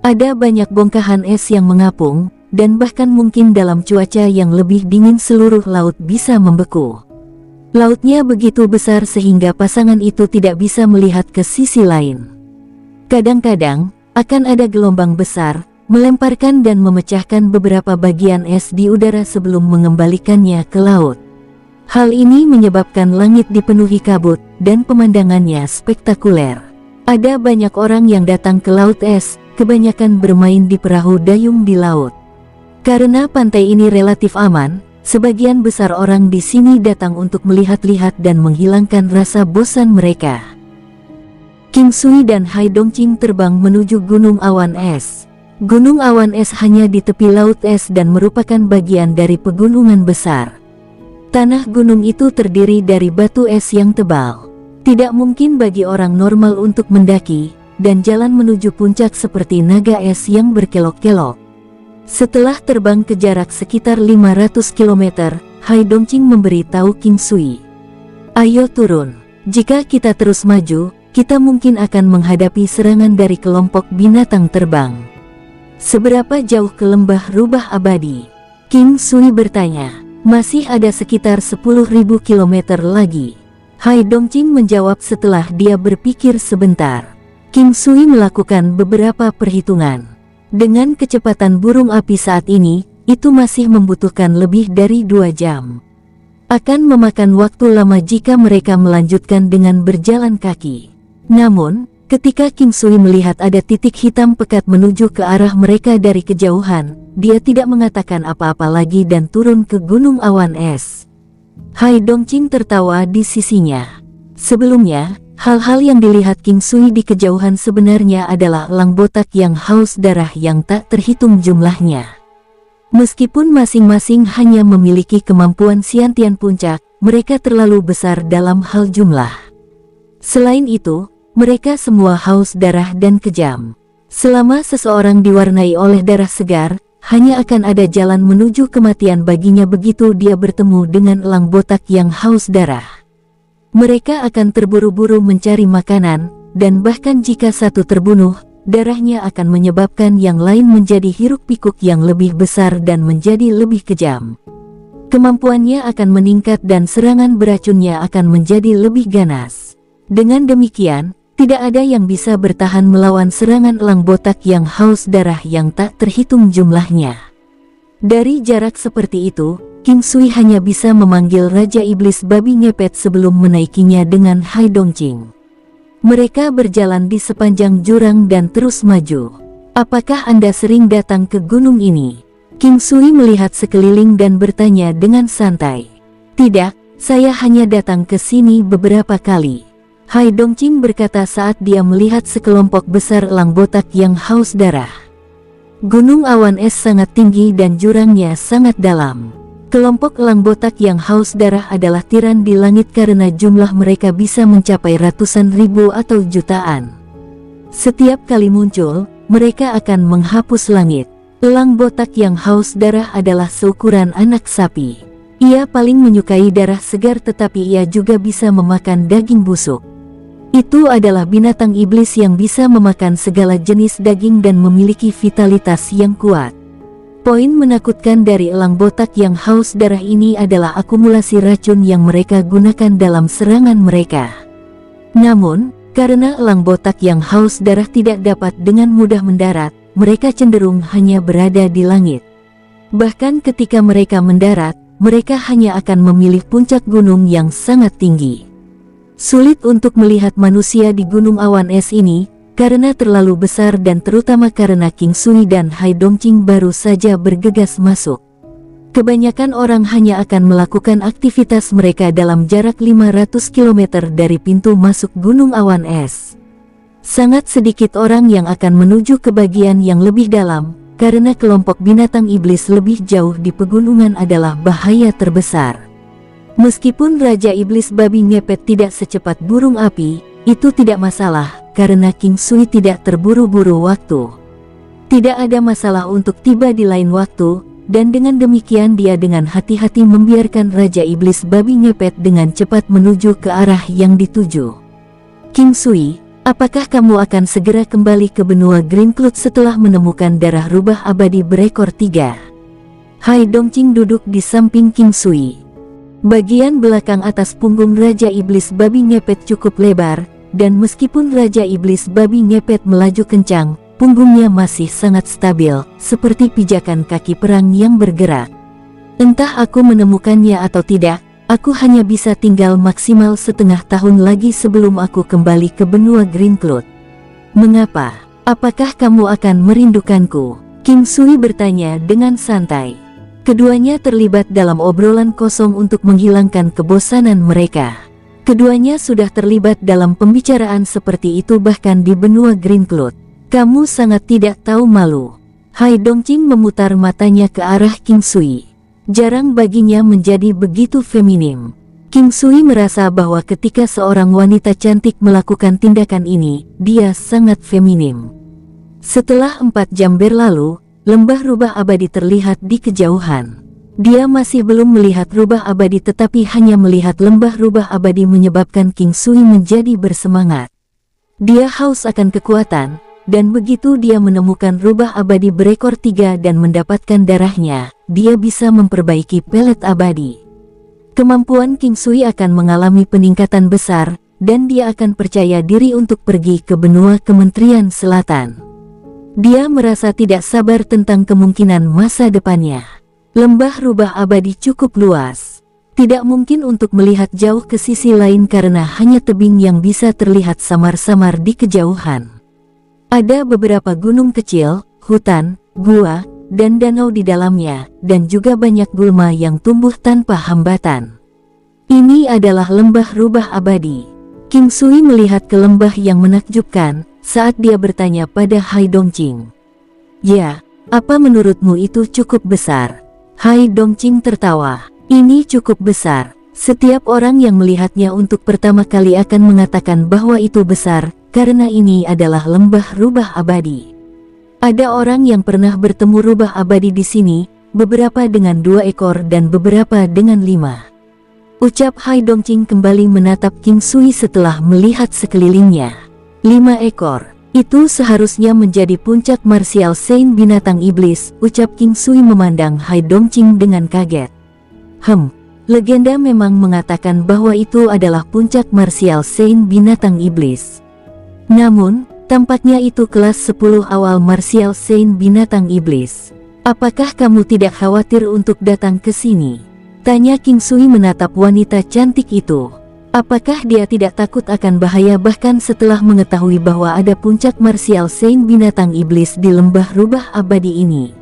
Ada banyak bongkahan es yang mengapung, dan bahkan mungkin dalam cuaca yang lebih dingin seluruh laut bisa membeku. Lautnya begitu besar sehingga pasangan itu tidak bisa melihat ke sisi lain. Kadang-kadang, akan ada gelombang besar, melemparkan dan memecahkan beberapa bagian es di udara sebelum mengembalikannya ke laut. Hal ini menyebabkan langit dipenuhi kabut, dan pemandangannya spektakuler. Ada banyak orang yang datang ke laut es, kebanyakan bermain di perahu dayung di laut. Karena pantai ini relatif aman, sebagian besar orang di sini datang untuk melihat-lihat dan menghilangkan rasa bosan mereka. King Sui dan Hai Dongqing terbang menuju Gunung Awan Es. Gunung Awan Es hanya di tepi laut es dan merupakan bagian dari pegunungan besar. Tanah gunung itu terdiri dari batu es yang tebal. Tidak mungkin bagi orang normal untuk mendaki, dan jalan menuju puncak seperti naga es yang berkelok-kelok. Setelah terbang ke jarak sekitar 500 km, Hai Dongqing memberitahu King Sui. Ayo turun. Jika kita terus maju, kita mungkin akan menghadapi serangan dari kelompok binatang terbang. Seberapa jauh ke lembah rubah abadi? King Sui bertanya. Masih ada sekitar 10.000 km lagi. Hai Dongqing menjawab setelah dia berpikir sebentar. King Sui melakukan beberapa perhitungan. Dengan kecepatan burung api saat ini, itu masih membutuhkan lebih dari 2 jam. Akan memakan waktu lama jika mereka melanjutkan dengan berjalan kaki. Namun, ketika King Sui melihat ada titik hitam pekat menuju ke arah mereka dari kejauhan, dia tidak mengatakan apa-apa lagi dan turun ke Gunung Awan Es. Hai Dongqing tertawa di sisinya. Sebelumnya, hal-hal yang dilihat King Sui di kejauhan sebenarnya adalah elang botak yang haus darah yang tak terhitung jumlahnya. Meskipun masing-masing hanya memiliki kemampuan Xiantian puncak, mereka terlalu besar dalam hal jumlah. Selain itu, mereka semua haus darah dan kejam. Selama seseorang diwarnai oleh darah segar, hanya akan ada jalan menuju kematian baginya begitu dia bertemu dengan elang botak yang haus darah. Mereka akan terburu-buru mencari makanan, dan bahkan jika satu terbunuh, darahnya akan menyebabkan yang lain menjadi hiruk-pikuk yang lebih besar dan menjadi lebih kejam. Kemampuannya akan meningkat dan serangan beracunnya akan menjadi lebih ganas. Dengan demikian, tidak ada yang bisa bertahan melawan serangan elang botak yang haus darah yang tak terhitung jumlahnya. Dari jarak seperti itu, King Sui hanya bisa memanggil Raja Iblis Babi Ngepet sebelum menaikinya dengan Hai Dongqing. Mereka berjalan di sepanjang jurang dan terus maju. Apakah Anda sering datang ke gunung ini? King Sui melihat sekeliling dan bertanya dengan santai. Tidak, saya hanya datang ke sini beberapa kali. Hai Dongqing berkata saat dia melihat sekelompok besar elang botak yang haus darah. Gunung Awan Es sangat tinggi dan jurangnya sangat dalam. Kelompok elang botak yang haus darah adalah tiran di langit karena jumlah mereka bisa mencapai ratusan ribu atau jutaan. Setiap kali muncul, mereka akan menghapus langit. Elang botak yang haus darah adalah seukuran anak sapi. Ia paling menyukai darah segar tetapi ia juga bisa memakan daging busuk. Itu adalah binatang iblis yang bisa memakan segala jenis daging dan memiliki vitalitas yang kuat. Poin menakutkan dari elang botak yang haus darah ini adalah akumulasi racun yang mereka gunakan dalam serangan mereka. Namun, karena elang botak yang haus darah tidak dapat dengan mudah mendarat, mereka cenderung hanya berada di langit. Bahkan ketika mereka mendarat, mereka hanya akan memilih puncak gunung yang sangat tinggi. Sulit untuk melihat manusia di gunung awan es ini, karena terlalu besar dan terutama karena King Sui dan Hai Dongqing baru saja bergegas masuk. Kebanyakan orang hanya akan melakukan aktivitas mereka dalam jarak 500 km dari pintu masuk gunung awan es. Sangat sedikit orang yang akan menuju ke bagian yang lebih dalam, karena kelompok binatang iblis lebih jauh di pegunungan adalah bahaya terbesar. Meskipun Raja Iblis Babi Ngepet tidak secepat burung api, itu tidak masalah, karena King Sui tidak terburu-buru waktu. Tidak ada masalah untuk tiba di lain waktu, dan dengan demikian dia dengan hati-hati membiarkan Raja Iblis Babi Ngepet dengan cepat menuju ke arah yang dituju. King Sui, apakah kamu akan segera kembali ke benua Green Cloud setelah menemukan darah rubah abadi berekor 3? Hai Dongqing duduk di samping King Sui. Bagian belakang atas punggung Raja Iblis Babi Ngepet cukup lebar, dan meskipun Raja Iblis Babi Ngepet melaju kencang, punggungnya masih sangat stabil, seperti pijakan kaki perang yang bergerak. Entah aku menemukannya atau tidak, aku hanya bisa tinggal maksimal setengah tahun lagi sebelum aku kembali ke benua Green Cloud. Mengapa? Apakah kamu akan merindukanku? King Sui bertanya dengan santai. Keduanya terlibat dalam obrolan kosong untuk menghilangkan kebosanan mereka. Keduanya sudah terlibat dalam pembicaraan seperti itu bahkan di benua Green Cloud. Kamu sangat tidak tahu malu. Hai Dongqing memutar matanya ke arah King Sui. Jarang baginya menjadi begitu feminim. King Sui merasa bahwa ketika seorang wanita cantik melakukan tindakan ini, dia sangat feminim. Setelah 4 jam berlalu, lembah rubah abadi terlihat di kejauhan. Dia masih belum melihat rubah abadi tetapi hanya melihat lembah rubah abadi menyebabkan King Sui menjadi bersemangat. Dia haus akan kekuatan. Dan begitu dia menemukan rubah abadi berekor 3 dan mendapatkan darahnya, dia bisa memperbaiki pelet abadi. Kemampuan King Sui akan mengalami peningkatan besar, dan dia akan percaya diri untuk pergi ke benua Kementerian Selatan. Dia merasa tidak sabar tentang kemungkinan masa depannya. Lembah rubah abadi cukup luas. Tidak mungkin untuk melihat jauh ke sisi lain karena hanya tebing yang bisa terlihat samar-samar di kejauhan. Ada beberapa gunung kecil, hutan, gua, dan danau di dalamnya, dan juga banyak gulma yang tumbuh tanpa hambatan. Ini adalah lembah rubah abadi. King Sui melihat ke lembah yang menakjubkan, saat dia bertanya pada Hai Dongqing. Ya, apa menurutmu itu cukup besar? Hai Dongqing tertawa. Ini cukup besar. Setiap orang yang melihatnya untuk pertama kali akan mengatakan bahwa itu besar, karena ini adalah lembah rubah abadi. Ada orang yang pernah bertemu rubah abadi di sini, beberapa dengan 2 ekor dan beberapa dengan 5. Ucap Hai Dongqing kembali menatap King Sui setelah melihat sekelilingnya. 5 ekor, itu seharusnya menjadi puncak martial Saint binatang iblis, ucap King Sui memandang Hai Dongqing dengan kaget. Legenda memang mengatakan bahwa itu adalah puncak martial Saint binatang iblis. Namun, tampaknya itu kelas 10 awal martial Saint binatang iblis. Apakah kamu tidak khawatir untuk datang ke sini? Tanya King Sui menatap wanita cantik itu. Apakah dia tidak takut akan bahaya bahkan setelah mengetahui bahwa ada puncak martial Saint binatang iblis di lembah rubah abadi ini?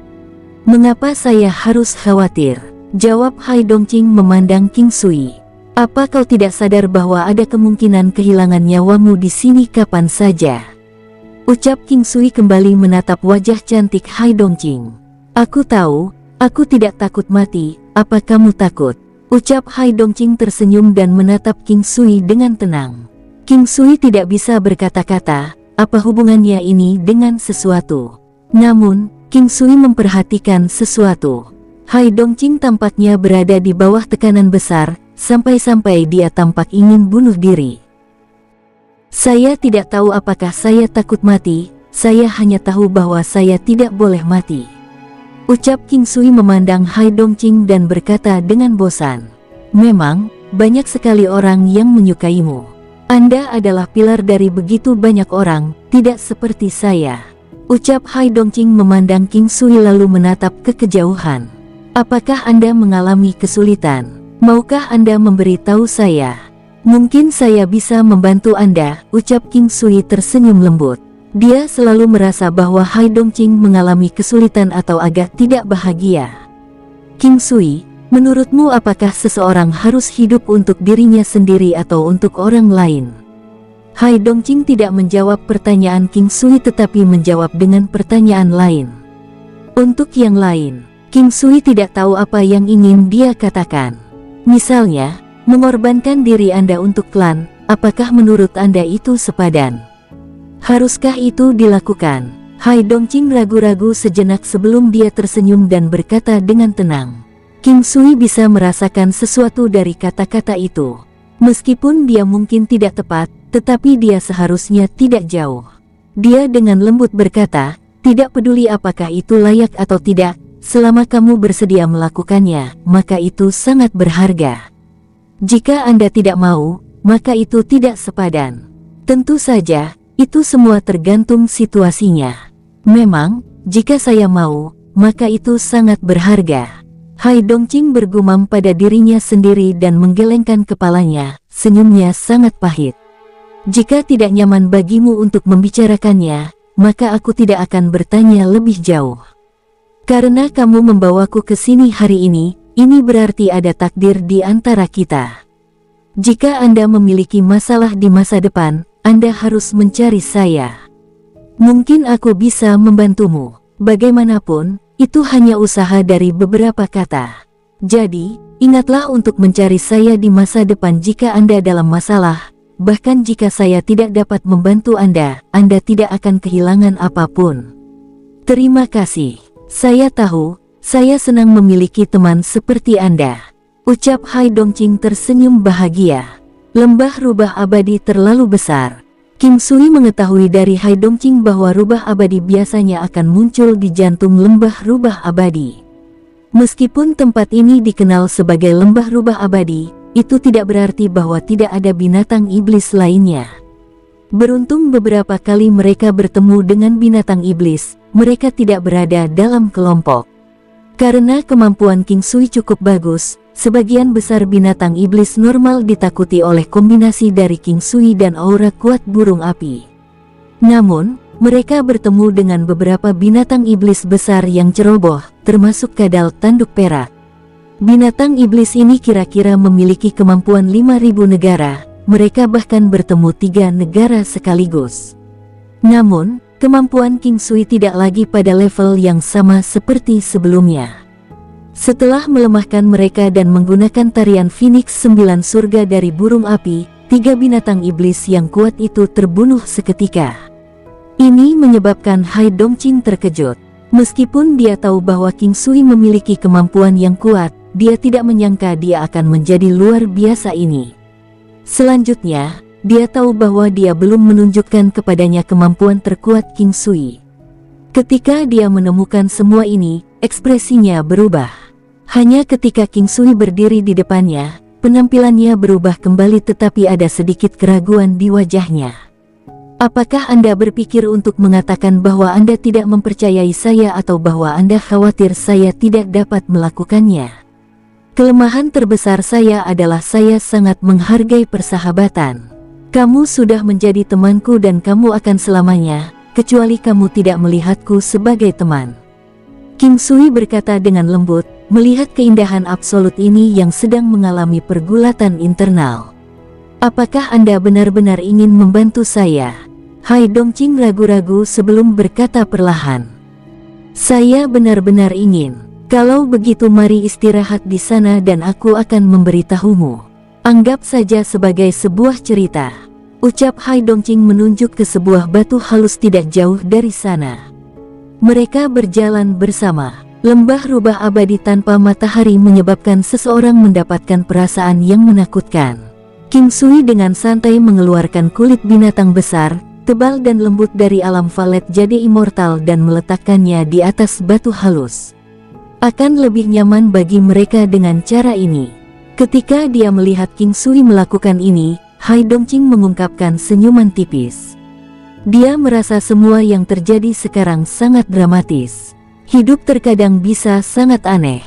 Mengapa saya harus khawatir? Jawab Hai Dongqing memandang King Sui. Apa kau tidak sadar bahwa ada kemungkinan kehilangan nyawamu di sini kapan saja? Ucap King Sui kembali menatap wajah cantik Hai Dongqing. Aku tahu, aku tidak takut mati, apa kamu takut? Ucap Hai Dongqing tersenyum dan menatap King Sui dengan tenang. King Sui tidak bisa berkata-kata, apa hubungannya ini dengan sesuatu. Namun, King Sui memperhatikan sesuatu. Hai Dongqing tampaknya berada di bawah tekanan besar, sampai-sampai dia tampak ingin bunuh diri. Saya tidak tahu apakah saya takut mati, saya hanya tahu bahwa saya tidak boleh mati. Ucap King Sui memandang Hai Dongqing dan berkata dengan bosan. Memang, banyak sekali orang yang menyukaimu. Anda adalah pilar dari begitu banyak orang, tidak seperti saya. Ucap Hai Dongqing memandang King Sui lalu menatap ke kejauhan. Apakah Anda mengalami kesulitan? Maukah Anda memberitahu saya? Mungkin saya bisa membantu Anda, ucap King Sui tersenyum lembut. Dia selalu merasa bahwa Hai Dongqing mengalami kesulitan atau agak tidak bahagia. King Sui, menurutmu apakah seseorang harus hidup untuk dirinya sendiri atau untuk orang lain? Hai Dongqing tidak menjawab pertanyaan King Sui tetapi menjawab dengan pertanyaan lain. Untuk yang lain, King Sui tidak tahu apa yang ingin dia katakan. Misalnya, mengorbankan diri Anda untuk klan, apakah menurut Anda itu sepadan? Haruskah itu dilakukan? Hai Dongqing ragu-ragu sejenak sebelum dia tersenyum dan berkata dengan tenang. King Sui bisa merasakan sesuatu dari kata-kata itu. Meskipun dia mungkin tidak tepat, tetapi dia seharusnya tidak jauh. Dia dengan lembut berkata, tidak peduli apakah itu layak atau tidak, selama kamu bersedia melakukannya, maka itu sangat berharga. Jika Anda tidak mau, maka itu tidak sepadan. Tentu saja, itu semua tergantung situasinya. Memang, jika saya mau, maka itu sangat berharga. Hai Dongqing bergumam pada dirinya sendiri dan menggelengkan kepalanya, senyumnya sangat pahit. Jika tidak nyaman bagimu untuk membicarakannya, maka aku tidak akan bertanya lebih jauh. Karena kamu membawaku ke sini hari ini berarti ada takdir di antara kita. Jika Anda memiliki masalah di masa depan, Anda harus mencari saya. Mungkin aku bisa membantumu. Bagaimanapun, itu hanya usaha dari beberapa kata. Jadi, ingatlah untuk mencari saya di masa depan jika Anda dalam masalah. Bahkan jika saya tidak dapat membantu Anda tidak akan kehilangan apapun. Terima kasih. Saya tahu, saya senang memiliki teman seperti Anda. Ucap Hai Dongqing tersenyum bahagia. Lembah rubah abadi terlalu besar. King Sui mengetahui dari Hai Dongqing bahwa rubah abadi biasanya akan muncul di jantung lembah rubah abadi. Meskipun tempat ini dikenal sebagai lembah rubah abadi, itu tidak berarti bahwa tidak ada binatang iblis lainnya. Beruntung beberapa kali mereka bertemu dengan binatang iblis, mereka tidak berada dalam kelompok. Karena kemampuan King Sui cukup bagus, sebagian besar binatang iblis normal ditakuti oleh kombinasi dari King Sui dan aura kuat burung api. Namun, mereka bertemu dengan beberapa binatang iblis besar yang ceroboh, termasuk kadal tanduk perak. Binatang iblis ini kira-kira memiliki kemampuan 5.000 negara, mereka bahkan bertemu 3 negara sekaligus. Namun, kemampuan King Sui tidak lagi pada level yang sama seperti sebelumnya. Setelah melemahkan mereka dan menggunakan tarian Phoenix 9 surga dari burung api, 3 binatang iblis yang kuat itu terbunuh seketika. Ini menyebabkan Hai Dongqing terkejut. Meskipun dia tahu bahwa King Sui memiliki kemampuan yang kuat, dia tidak menyangka dia akan menjadi luar biasa ini. Selanjutnya, dia tahu bahwa dia belum menunjukkan kepadanya kemampuan terkuat King Sui. Ketika dia menemukan semua ini, ekspresinya berubah. Hanya ketika King Sui berdiri di depannya, penampilannya berubah kembali tetapi ada sedikit keraguan di wajahnya. Apakah Anda berpikir untuk mengatakan bahwa Anda tidak mempercayai saya atau bahwa Anda khawatir saya tidak dapat melakukannya? Kelemahan terbesar saya adalah saya sangat menghargai persahabatan. Kamu sudah menjadi temanku dan kamu akan selamanya, kecuali kamu tidak melihatku sebagai teman. King Sui berkata dengan lembut, melihat keindahan absolut ini yang sedang mengalami pergulatan internal. Apakah Anda benar-benar ingin membantu saya? Hai Dongqing ragu-ragu sebelum berkata perlahan. Saya benar-benar ingin. Kalau begitu mari istirahat di sana dan aku akan memberitahumu. Anggap saja sebagai sebuah cerita. Ucap Hai Dongqing menunjuk ke sebuah batu halus tidak jauh dari sana. Mereka berjalan bersama. Lembah rubah abadi tanpa matahari menyebabkan seseorang mendapatkan perasaan yang menakutkan. King Sui dengan santai mengeluarkan kulit binatang besar, tebal dan lembut dari alam valet jade immortal dan meletakkannya di atas batu halus. Akan lebih nyaman bagi mereka dengan cara ini. Ketika dia melihat King Sui melakukan ini, Hai Dongqing mengungkapkan senyuman tipis. Dia merasa semua yang terjadi sekarang sangat dramatis. Hidup terkadang bisa sangat aneh.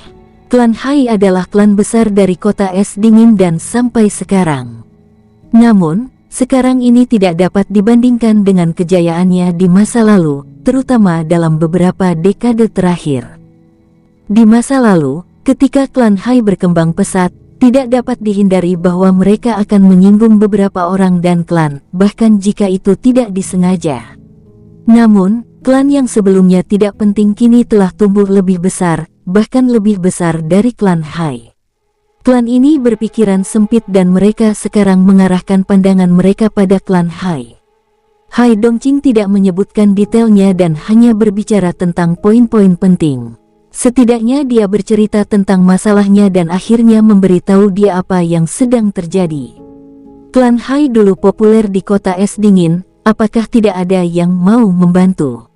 Klan Hai adalah klan besar dari kota es dingin dan sampai sekarang Namun, sekarang ini tidak dapat dibandingkan dengan kejayaannya di masa lalu, terutama dalam beberapa dekade terakhir. Di masa lalu, ketika klan Hai berkembang pesat, tidak dapat dihindari bahwa mereka akan menyinggung beberapa orang dan klan, bahkan jika itu tidak disengaja. Namun, klan yang sebelumnya tidak penting kini telah tumbuh lebih besar, bahkan lebih besar dari klan Hai. Klan ini berpikiran sempit dan mereka sekarang mengarahkan pandangan mereka pada klan Hai. Hai Dongqing tidak menyebutkan detailnya dan hanya berbicara tentang poin-poin penting. Setidaknya dia bercerita tentang masalahnya dan akhirnya memberitahu dia apa yang sedang terjadi. Klan Hai dulu populer di kota es dingin, apakah tidak ada yang mau membantu?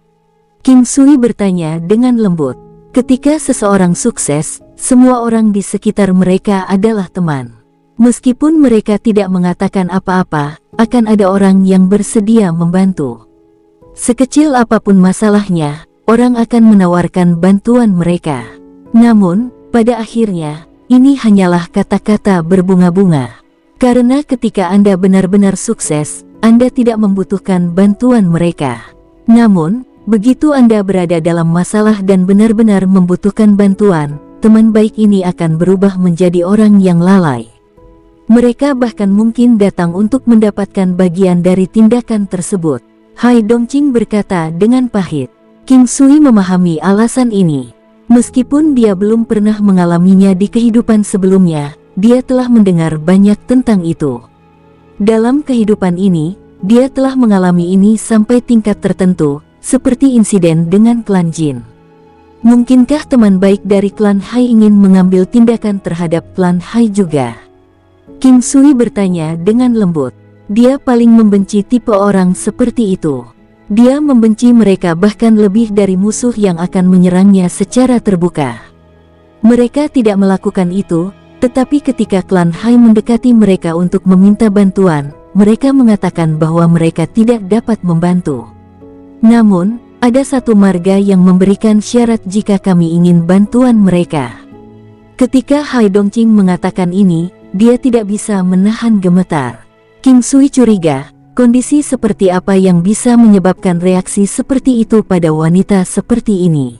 King Sui bertanya dengan lembut. Ketika seseorang sukses, semua orang di sekitar mereka adalah teman. Meskipun mereka tidak mengatakan apa-apa, akan ada orang yang bersedia membantu. Sekecil apapun masalahnya, orang akan menawarkan bantuan mereka. Namun, pada akhirnya, ini hanyalah kata-kata berbunga-bunga. Karena ketika Anda benar-benar sukses, Anda tidak membutuhkan bantuan mereka. Namun, begitu Anda berada dalam masalah dan benar-benar membutuhkan bantuan, teman baik ini akan berubah menjadi orang yang lalai. Mereka bahkan mungkin datang untuk mendapatkan bagian dari tindakan tersebut. Hai Dongqing berkata dengan pahit. King Sui memahami alasan ini. Meskipun dia belum pernah mengalaminya di kehidupan sebelumnya, dia telah mendengar banyak tentang itu. Dalam kehidupan ini, dia telah mengalami ini sampai tingkat tertentu, seperti insiden dengan klan Jin. Mungkinkah teman baik dari klan Hai ingin mengambil tindakan terhadap klan Hai juga? King Sui bertanya dengan lembut. Dia paling membenci tipe orang seperti itu. Dia membenci mereka bahkan lebih dari musuh yang akan menyerangnya secara terbuka. Mereka tidak melakukan itu, tetapi ketika klan Hai mendekati mereka untuk meminta bantuan, mereka mengatakan bahwa mereka tidak dapat membantu. Namun, ada satu marga yang memberikan syarat jika kami ingin bantuan mereka. Ketika Hai Dongqing mengatakan ini, dia tidak bisa menahan gemetar. King Sui curiga. Kondisi seperti apa yang bisa menyebabkan reaksi seperti itu pada wanita seperti ini?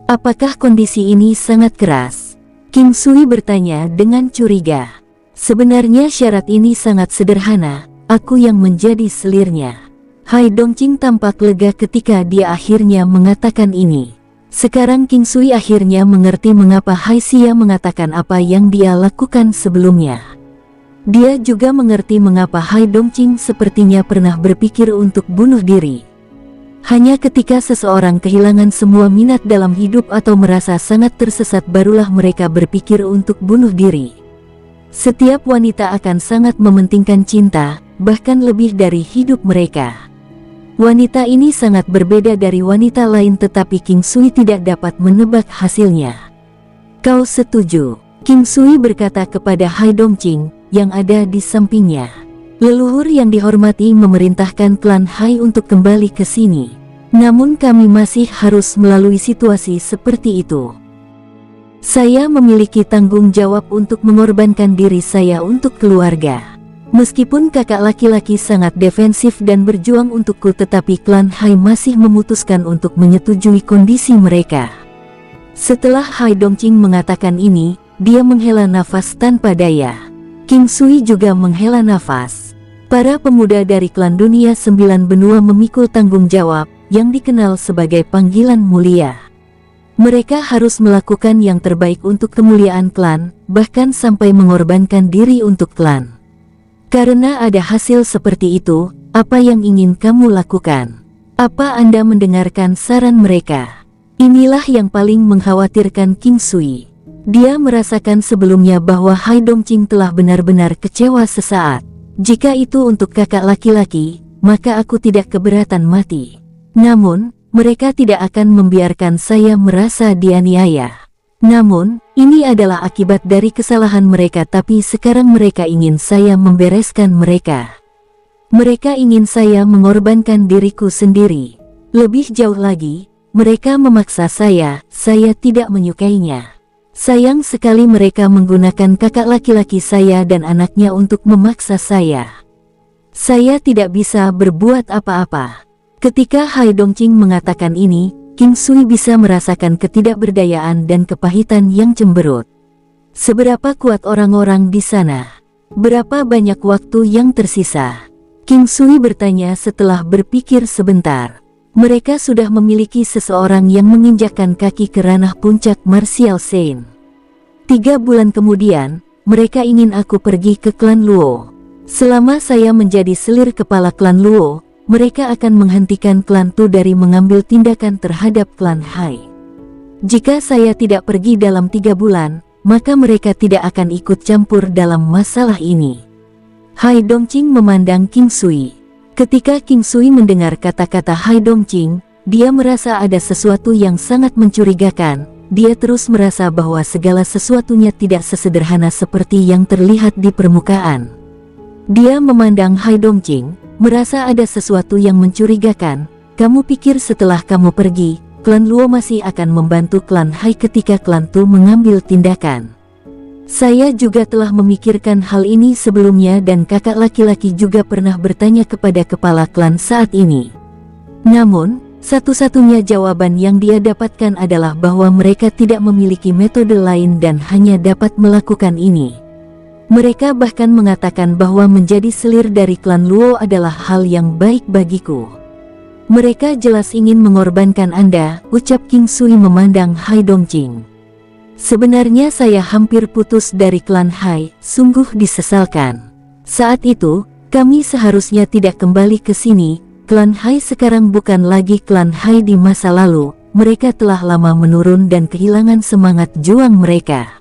Apakah kondisi ini sangat keras? King Sui bertanya dengan curiga. Sebenarnya syarat ini sangat sederhana, aku yang menjadi selirnya. Hai Dongqing tampak lega ketika dia akhirnya mengatakan ini. Sekarang King Sui akhirnya mengerti mengapa Hai Xia mengatakan apa yang dia lakukan sebelumnya. Dia juga mengerti mengapa Hai Dongqing sepertinya pernah berpikir untuk bunuh diri. Hanya ketika seseorang kehilangan semua minat dalam hidup atau merasa sangat tersesat barulah mereka berpikir untuk bunuh diri. Setiap wanita akan sangat mementingkan cinta, bahkan lebih dari hidup mereka. Wanita ini sangat berbeda dari wanita lain tetapi King Sui tidak dapat menebak hasilnya. Kau setuju? King Sui berkata kepada Hai Dongqing yang ada di sampingnya. Leluhur yang dihormati memerintahkan klan Hai untuk kembali ke sini. Namun kami masih harus melalui situasi seperti itu. Saya memiliki tanggung jawab untuk mengorbankan diri saya untuk keluarga. Meskipun kakak laki-laki sangat defensif dan berjuang untukku tetapi klan Hai masih memutuskan untuk menyetujui kondisi mereka. Setelah Hai Dongqing mengatakan ini, dia menghela nafas tanpa daya. King Sui juga menghela nafas. Para pemuda dari klan dunia 9 benua memikul tanggung jawab, yang dikenal sebagai panggilan mulia. Mereka harus melakukan yang terbaik untuk kemuliaan klan, bahkan sampai mengorbankan diri untuk klan. Karena ada hasil seperti itu, apa yang ingin kamu lakukan? Apa Anda mendengarkan saran mereka? Inilah yang paling mengkhawatirkan King Sui. Dia merasakan sebelumnya bahwa Hai Dongqing telah benar-benar kecewa sesaat. Jika itu untuk kakak laki-laki, maka aku tidak keberatan mati. Namun, mereka tidak akan membiarkan saya merasa dianiaya. Namun, ini adalah akibat dari kesalahan mereka tapi sekarang mereka ingin saya membereskan mereka. Mereka ingin saya mengorbankan diriku sendiri. Lebih jauh lagi, mereka memaksa saya tidak menyukainya. Sayang sekali mereka menggunakan kakak laki-laki saya dan anaknya untuk memaksa saya. Saya tidak bisa berbuat apa-apa. Ketika Hai Dongqing mengatakan ini, King Sui bisa merasakan ketidakberdayaan dan kepahitan yang cemberut. Seberapa kuat orang-orang di sana? Berapa banyak waktu yang tersisa? King Sui bertanya setelah berpikir sebentar. Mereka sudah memiliki seseorang yang menginjakkan kaki ke ranah puncak Martial Saint. 3 bulan kemudian, mereka ingin aku pergi ke klan Luo. Selama saya menjadi selir kepala klan Luo, mereka akan menghentikan klan Tu dari mengambil tindakan terhadap klan Hai. Jika saya tidak pergi dalam 3 bulan, maka mereka tidak akan ikut campur dalam masalah ini. Hai Dongqing memandang King Sui. Ketika King Sui mendengar kata-kata Hai Dongqing, dia merasa ada sesuatu yang sangat mencurigakan. Dia terus merasa bahwa segala sesuatunya tidak sesederhana seperti yang terlihat di permukaan. Dia memandang Hai Dongqing, merasa ada sesuatu yang mencurigakan. Kamu pikir setelah kamu pergi, klan Luo masih akan membantu klan Hai ketika klan Tu mengambil tindakan? Saya juga telah memikirkan hal ini sebelumnya dan kakak laki-laki juga pernah bertanya kepada kepala klan saat ini. Namun, satu-satunya jawaban yang dia dapatkan adalah bahwa mereka tidak memiliki metode lain dan hanya dapat melakukan ini. Mereka bahkan mengatakan bahwa menjadi selir dari klan Luo adalah hal yang baik bagiku. Mereka jelas ingin mengorbankan Anda, ucap King Sui memandang Hai Dongqing. Sebenarnya saya hampir putus dari klan Hai, sungguh disesalkan. Saat itu, kami seharusnya tidak kembali ke sini. Klan Hai sekarang bukan lagi klan Hai di masa lalu. Mereka telah lama menurun dan kehilangan semangat juang mereka.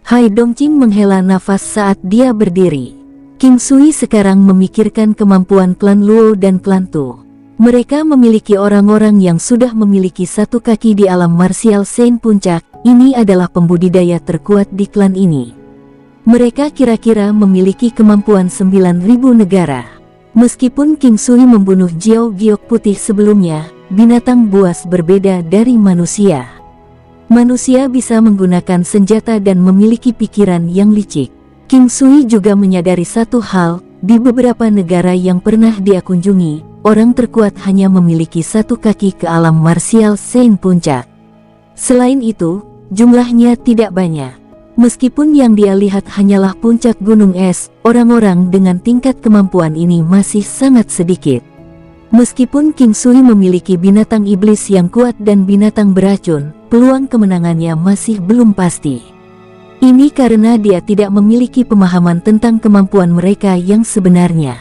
Hai Dongqing menghela nafas saat dia berdiri. King Sui sekarang memikirkan kemampuan klan Luo dan klan Tu. Mereka memiliki orang-orang yang sudah memiliki satu kaki di alam Martial Saint Puncak. Ini adalah pembudidaya terkuat di klan ini. Mereka kira-kira memiliki kemampuan 9.000 negara. Meskipun King Sui membunuh Jiao Giok Putih sebelumnya, binatang buas berbeda dari manusia. Manusia bisa menggunakan senjata dan memiliki pikiran yang licik. King Sui juga menyadari satu hal, di beberapa negara yang pernah dia kunjungi, orang terkuat hanya memiliki satu kaki ke alam Martial Saint Puncak. Selain itu, jumlahnya tidak banyak. Meskipun yang dia lihat hanyalah puncak gunung es, orang-orang dengan tingkat kemampuan ini masih sangat sedikit. Meskipun King Sui memiliki binatang iblis yang kuat dan binatang beracun, peluang kemenangannya masih belum pasti. Ini karena dia tidak memiliki pemahaman tentang kemampuan mereka yang sebenarnya.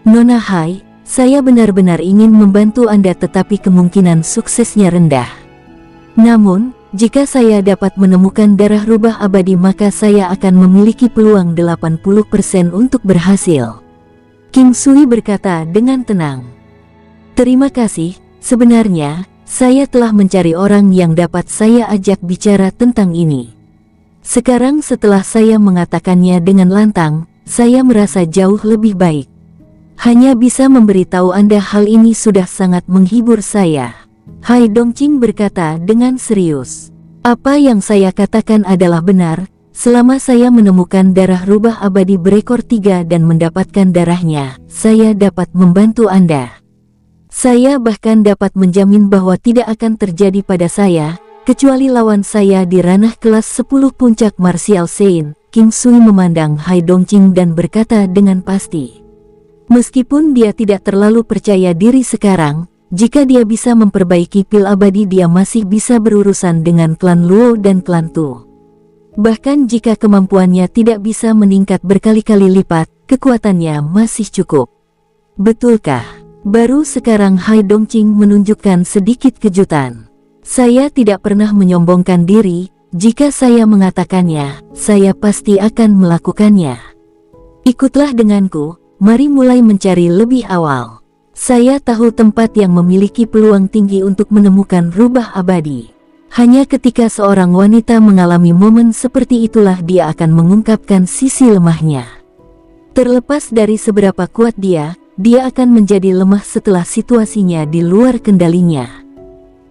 Nona Hai, saya benar-benar ingin membantu Anda tetapi kemungkinan suksesnya rendah. Namun, jika saya dapat menemukan darah rubah abadi maka saya akan memiliki peluang 80% untuk berhasil. King Sui berkata dengan tenang. Terima kasih, sebenarnya, saya telah mencari orang yang dapat saya ajak bicara tentang ini. Sekarang setelah saya mengatakannya dengan lantang, saya merasa jauh lebih baik. Hanya bisa memberitahu Anda hal ini sudah sangat menghibur saya. Hai Dongqing berkata dengan serius. Apa yang saya katakan adalah benar, selama saya menemukan darah rubah abadi berekor 3 dan mendapatkan darahnya, saya dapat membantu Anda. Saya bahkan dapat menjamin bahwa tidak akan terjadi pada saya, kecuali lawan saya di ranah kelas 10 puncak Martial Saint. King Sui memandang Hai Dongqing dan berkata dengan pasti. Meskipun dia tidak terlalu percaya diri sekarang, jika dia bisa memperbaiki pil abadi dia masih bisa berurusan dengan klan Luo dan klan Tu. Bahkan jika kemampuannya tidak bisa meningkat berkali-kali lipat, kekuatannya masih cukup. Betulkah? Baru sekarang Hai Dongqing menunjukkan sedikit kejutan. Saya tidak pernah menyombongkan diri, jika saya mengatakannya, saya pasti akan melakukannya. Ikutlah denganku, mari mulai mencari lebih awal. Saya tahu tempat yang memiliki peluang tinggi untuk menemukan rubah abadi. Hanya ketika seorang wanita mengalami momen seperti itulah dia akan mengungkapkan sisi lemahnya. Terlepas dari seberapa kuat dia akan menjadi lemah setelah situasinya di luar kendalinya.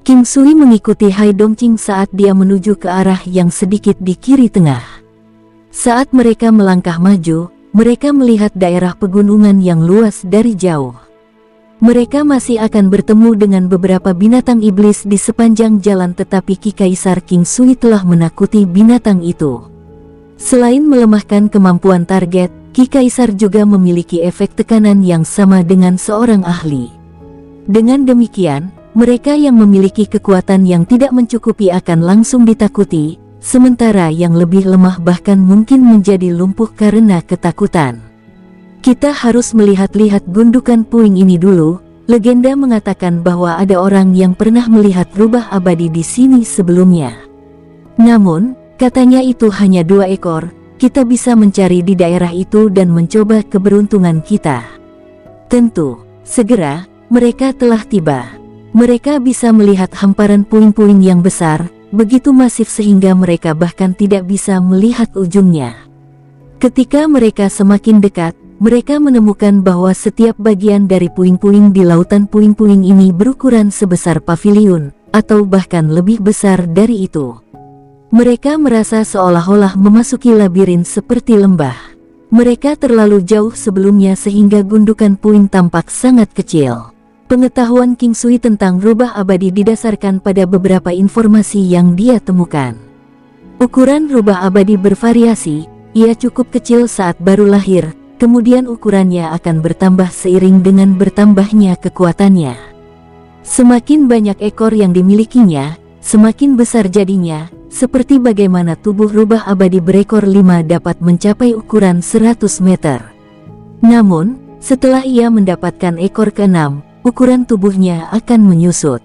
King Sui mengikuti Hai Dongqing saat dia menuju ke arah yang sedikit di kiri tengah. Saat mereka melangkah maju, mereka melihat daerah pegunungan yang luas dari jauh. Mereka masih akan bertemu dengan beberapa binatang iblis di sepanjang jalan, tetapi Ki Kaisar King Sui telah menakuti binatang itu. Selain melemahkan kemampuan target, Ki Kaisar juga memiliki efek tekanan yang sama dengan seorang ahli. Dengan demikian, mereka yang memiliki kekuatan yang tidak mencukupi akan langsung ditakuti, sementara yang lebih lemah bahkan mungkin menjadi lumpuh karena ketakutan. Kita harus melihat-lihat gundukan puing ini dulu. Legenda mengatakan bahwa ada orang yang pernah melihat rubah abadi di sini sebelumnya. Namun, katanya itu hanya 2 ekor. Kita bisa mencari di daerah itu dan mencoba keberuntungan kita. Tentu, segera, mereka telah tiba. Mereka bisa melihat hamparan puing-puing yang besar, begitu masif sehingga mereka bahkan tidak bisa melihat ujungnya. Ketika mereka semakin dekat, mereka menemukan bahwa setiap bagian dari puing-puing di lautan puing-puing ini berukuran sebesar paviliun, atau bahkan lebih besar dari itu. Mereka merasa seolah-olah memasuki labirin seperti lembah. Mereka terlalu jauh sebelumnya sehingga gundukan puing tampak sangat kecil. Pengetahuan King Sui tentang rubah abadi didasarkan pada beberapa informasi yang dia temukan. Ukuran rubah abadi bervariasi, ia cukup kecil saat baru lahir, kemudian ukurannya akan bertambah seiring dengan bertambahnya kekuatannya. Semakin banyak ekor yang dimilikinya, semakin besar jadinya, seperti bagaimana tubuh rubah abadi berekor 5 dapat mencapai ukuran 100 meter. Namun, setelah ia mendapatkan ekor ke-6, ukuran tubuhnya akan menyusut.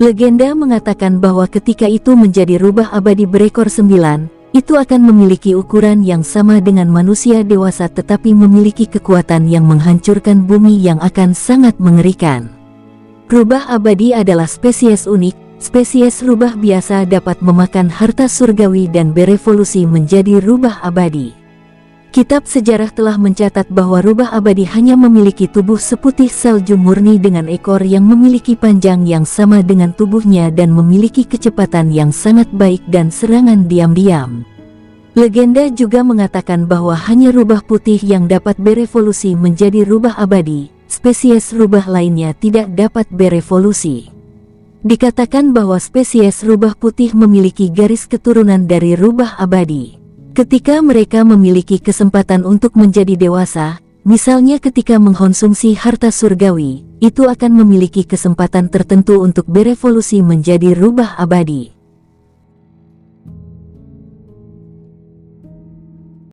Legenda mengatakan bahwa ketika itu menjadi rubah abadi berekor 9, itu akan memiliki ukuran yang sama dengan manusia dewasa tetapi memiliki kekuatan yang menghancurkan bumi yang akan sangat mengerikan. Rubah abadi adalah spesies unik. Spesies rubah biasa dapat memakan harta surgawi dan berevolusi menjadi rubah abadi. Kitab sejarah telah mencatat bahwa rubah abadi hanya memiliki tubuh seputih salju murni dengan ekor yang memiliki panjang yang sama dengan tubuhnya dan memiliki kecepatan yang sangat baik dan serangan diam-diam. Legenda juga mengatakan bahwa hanya rubah putih yang dapat berevolusi menjadi rubah abadi, spesies rubah lainnya tidak dapat berevolusi. Dikatakan bahwa spesies rubah putih memiliki garis keturunan dari rubah abadi. Ketika mereka memiliki kesempatan untuk menjadi dewasa, misalnya ketika mengkonsumsi harta surgawi, itu akan memiliki kesempatan tertentu untuk berevolusi menjadi rubah abadi.